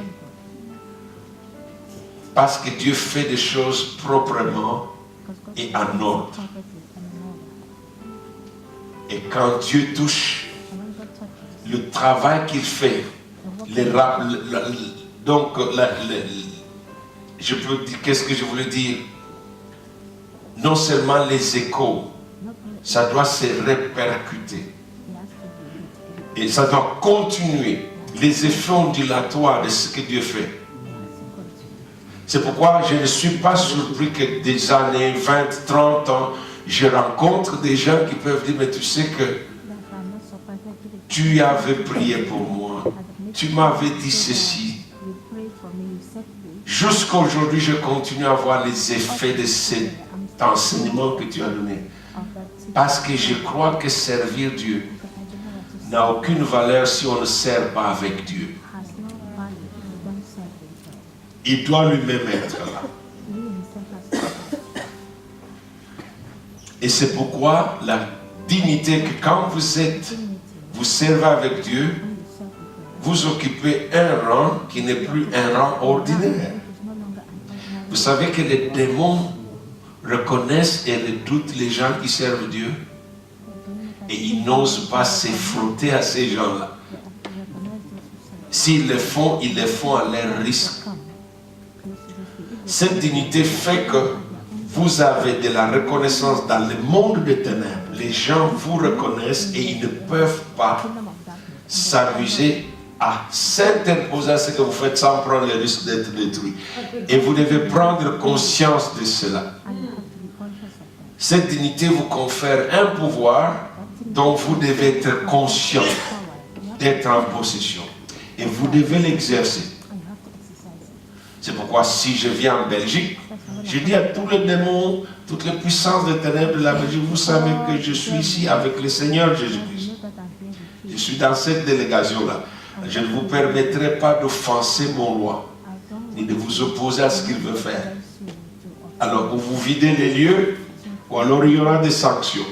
Parce que Dieu fait des choses proprement et en ordre. Et quand Dieu touche, le travail qu'il fait, je peux dire, qu'est-ce que je voulais dire? Non seulement les échos, ça doit se répercuter. Et ça doit continuer les effets ondulatoires de ce que Dieu fait. C'est pourquoi je ne suis pas surpris que des années 20, 30 ans, je rencontre des gens qui peuvent dire, mais tu sais que tu avais prié pour moi, tu m'avais dit ceci. Jusqu'à aujourd'hui, je continue à voir les effets de cet enseignement que tu as donné. Parce que je crois que servir Dieu n'a aucune valeur si on ne sert pas avec Dieu. Il doit lui-même être là. Et c'est pourquoi la dignité que quand vous servez avec Dieu, vous occupez un rang qui n'est plus un rang ordinaire. Vous savez que les démons reconnaissent et redoutent les gens qui servent Dieu et ils n'osent pas se frotter à ces gens-là. S'ils le font, ils le font à leur risque. Cette dignité fait que vous avez de la reconnaissance dans le monde des ténèbres. Les gens vous reconnaissent et ils ne peuvent pas s'amuser à s'interposer à ce que vous faites sans prendre le risque d'être détruit. Et vous devez prendre conscience de cela. Cette dignité vous confère un pouvoir dont vous devez être conscient d'être en possession. Et vous devez l'exercer. C'est pourquoi si je viens en Belgique, je dis à tous les démons, toutes les puissances des ténèbres de la Belgique, vous savez que je suis ici avec le Seigneur Jésus-Christ. Je suis dans cette délégation-là. Je ne vous permettrai pas d'offenser mon roi, ni de vous opposer à ce qu'il veut faire. Alors, ou vous videz les lieux, ou alors il y aura des sanctions.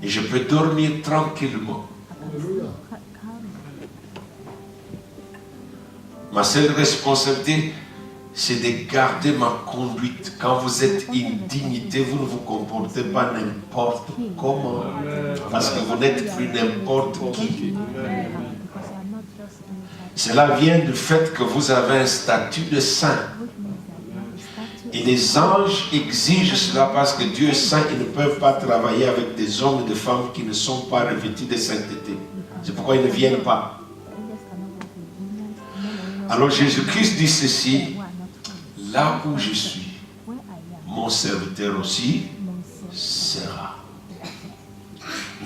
Et je peux dormir tranquillement. Ma seule responsabilité, c'est de garder ma conduite. Quand vous êtes une dignité, vous ne vous comportez pas n'importe comment. Parce que vous n'êtes plus n'importe qui. Cela vient du fait que vous avez un statut de saint. Et les anges exigent cela parce que Dieu est saint. Ils ne peuvent pas travailler avec des hommes et des femmes qui ne sont pas revêtus de sainteté. C'est pourquoi ils ne viennent pas. Alors Jésus-Christ dit ceci, là où je suis, mon serviteur aussi sera.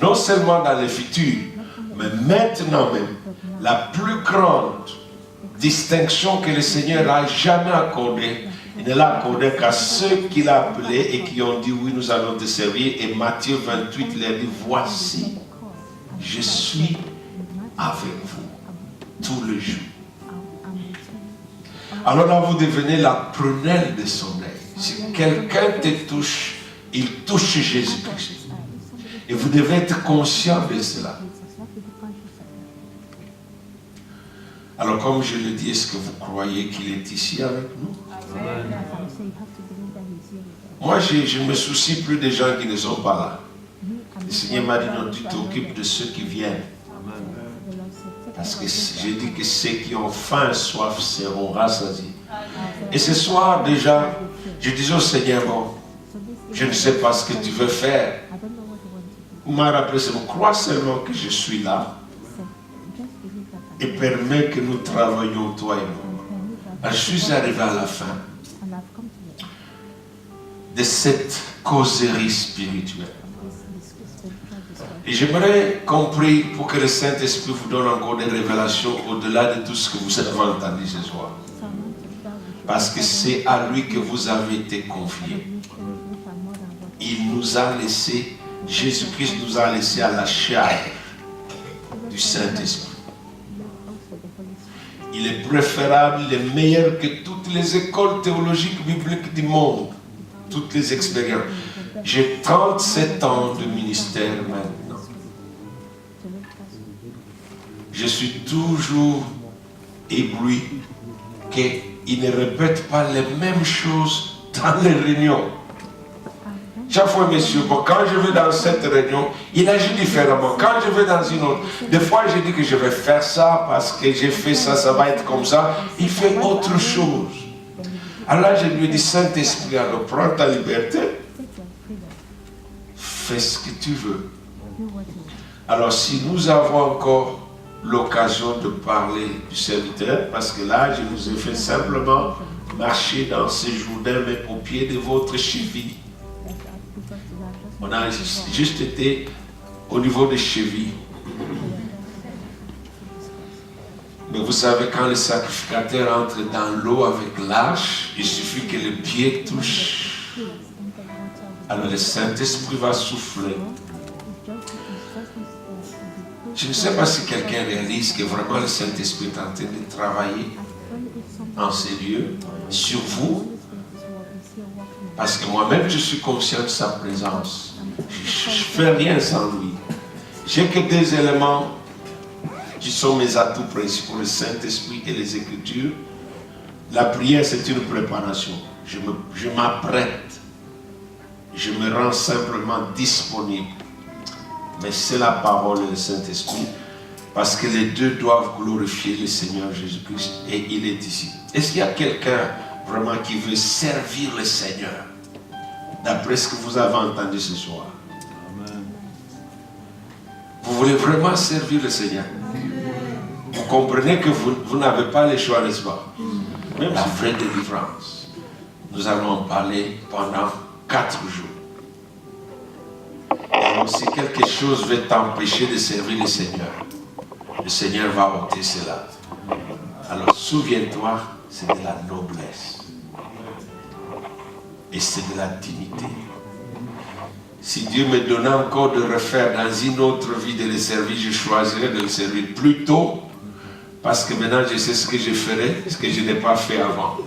Non seulement dans le futur, mais maintenant même, la plus grande distinction que le Seigneur n'a jamais accordée, il ne l'a accordée qu'à ceux qu'il a appelés et qui ont dit oui, nous allons te servir. Et Matthieu 28 leur dit, voici, je suis avec vous tous les jours. Alors là, vous devenez la prunelle de son œil. Si quelqu'un te touche, il touche Jésus-Christ. Et vous devez être conscient de cela. Alors comme je le dis, est-ce que vous croyez qu'il est ici avec nous? Moi, je ne me soucie plus des gens qui ne sont pas là. Le Seigneur m'a dit, non, tu t'occupes de ceux qui viennent. Parce que j'ai dit que ceux qui ont faim et soif seront rassasiés. Et ce soir déjà, je disais au Seigneur, bon, je ne sais pas ce que tu veux faire. Il m'a rappelé, crois seulement que je suis là et permets que nous travaillions, toi et moi. Je suis arrivé à la fin de cette causerie spirituelle. Et j'aimerais qu'on prie pour que le Saint-Esprit vous donne encore des révélations au-delà de tout ce que vous avez entendu ce soir. Parce que c'est à lui que vous avez été confiés. Il nous a laissé, Jésus-Christ nous a laissé à la chair du Saint-Esprit. Il est préférable, il est meilleur que toutes les écoles théologiques bibliques du monde, toutes les expériences. J'ai 37 ans de ministère maintenant. Je suis toujours ébloui qu'il ne répète pas les mêmes choses dans les réunions. Chaque fois, monsieur, bon, quand je vais dans cette réunion, il agit différemment. Quand je vais dans une autre, des fois, je dis que je vais faire ça parce que j'ai fait ça, ça va être comme ça. Il fait autre chose. Alors là, je lui dis, Saint-Esprit, alors prends ta liberté. Fais ce que tu veux. Alors, si nous avons encore l'occasion de parler du serviteur, parce que là, je vous ai fait simplement marcher dans ces jourdains, mais au pied de votre cheville. On a juste été au niveau des chevilles. Mais vous savez, quand le sacrificateur entre dans l'eau avec l'arche, il suffit que le pied touche. Alors le Saint-Esprit va souffler. Je ne sais pas si quelqu'un réalise que vraiment le Saint-Esprit est en train de travailler en ces lieux, sur vous. Parce que moi-même, je suis conscient de sa présence. Je ne fais rien sans lui. J'ai que des éléments qui sont mes atouts principaux, le Saint-Esprit et les Écritures. La prière, c'est une préparation. Je m'apprête. Je me rends simplement disponible. Mais c'est la parole et le Saint-Esprit, parce que les deux doivent glorifier le Seigneur Jésus-Christ, et il est ici. Est-ce qu'il y a quelqu'un vraiment qui veut servir le Seigneur, d'après ce que vous avez entendu ce soir? Amen. Vous voulez vraiment servir le Seigneur? Vous comprenez que vous n'avez pas le choix, n'est-ce pas? Même la vraie délivrance, nous allons en parler pendant 4 jours. Alors, si quelque chose veut t'empêcher de servir le Seigneur, le Seigneur va ôter cela. Alors souviens-toi, c'est de la noblesse. Et c'est de la dignité. Si Dieu me donnait encore de refaire dans une autre vie de le servir, je choisirais de le servir plus tôt, parce que maintenant je sais ce que je ferai, ce que je n'ai pas fait avant.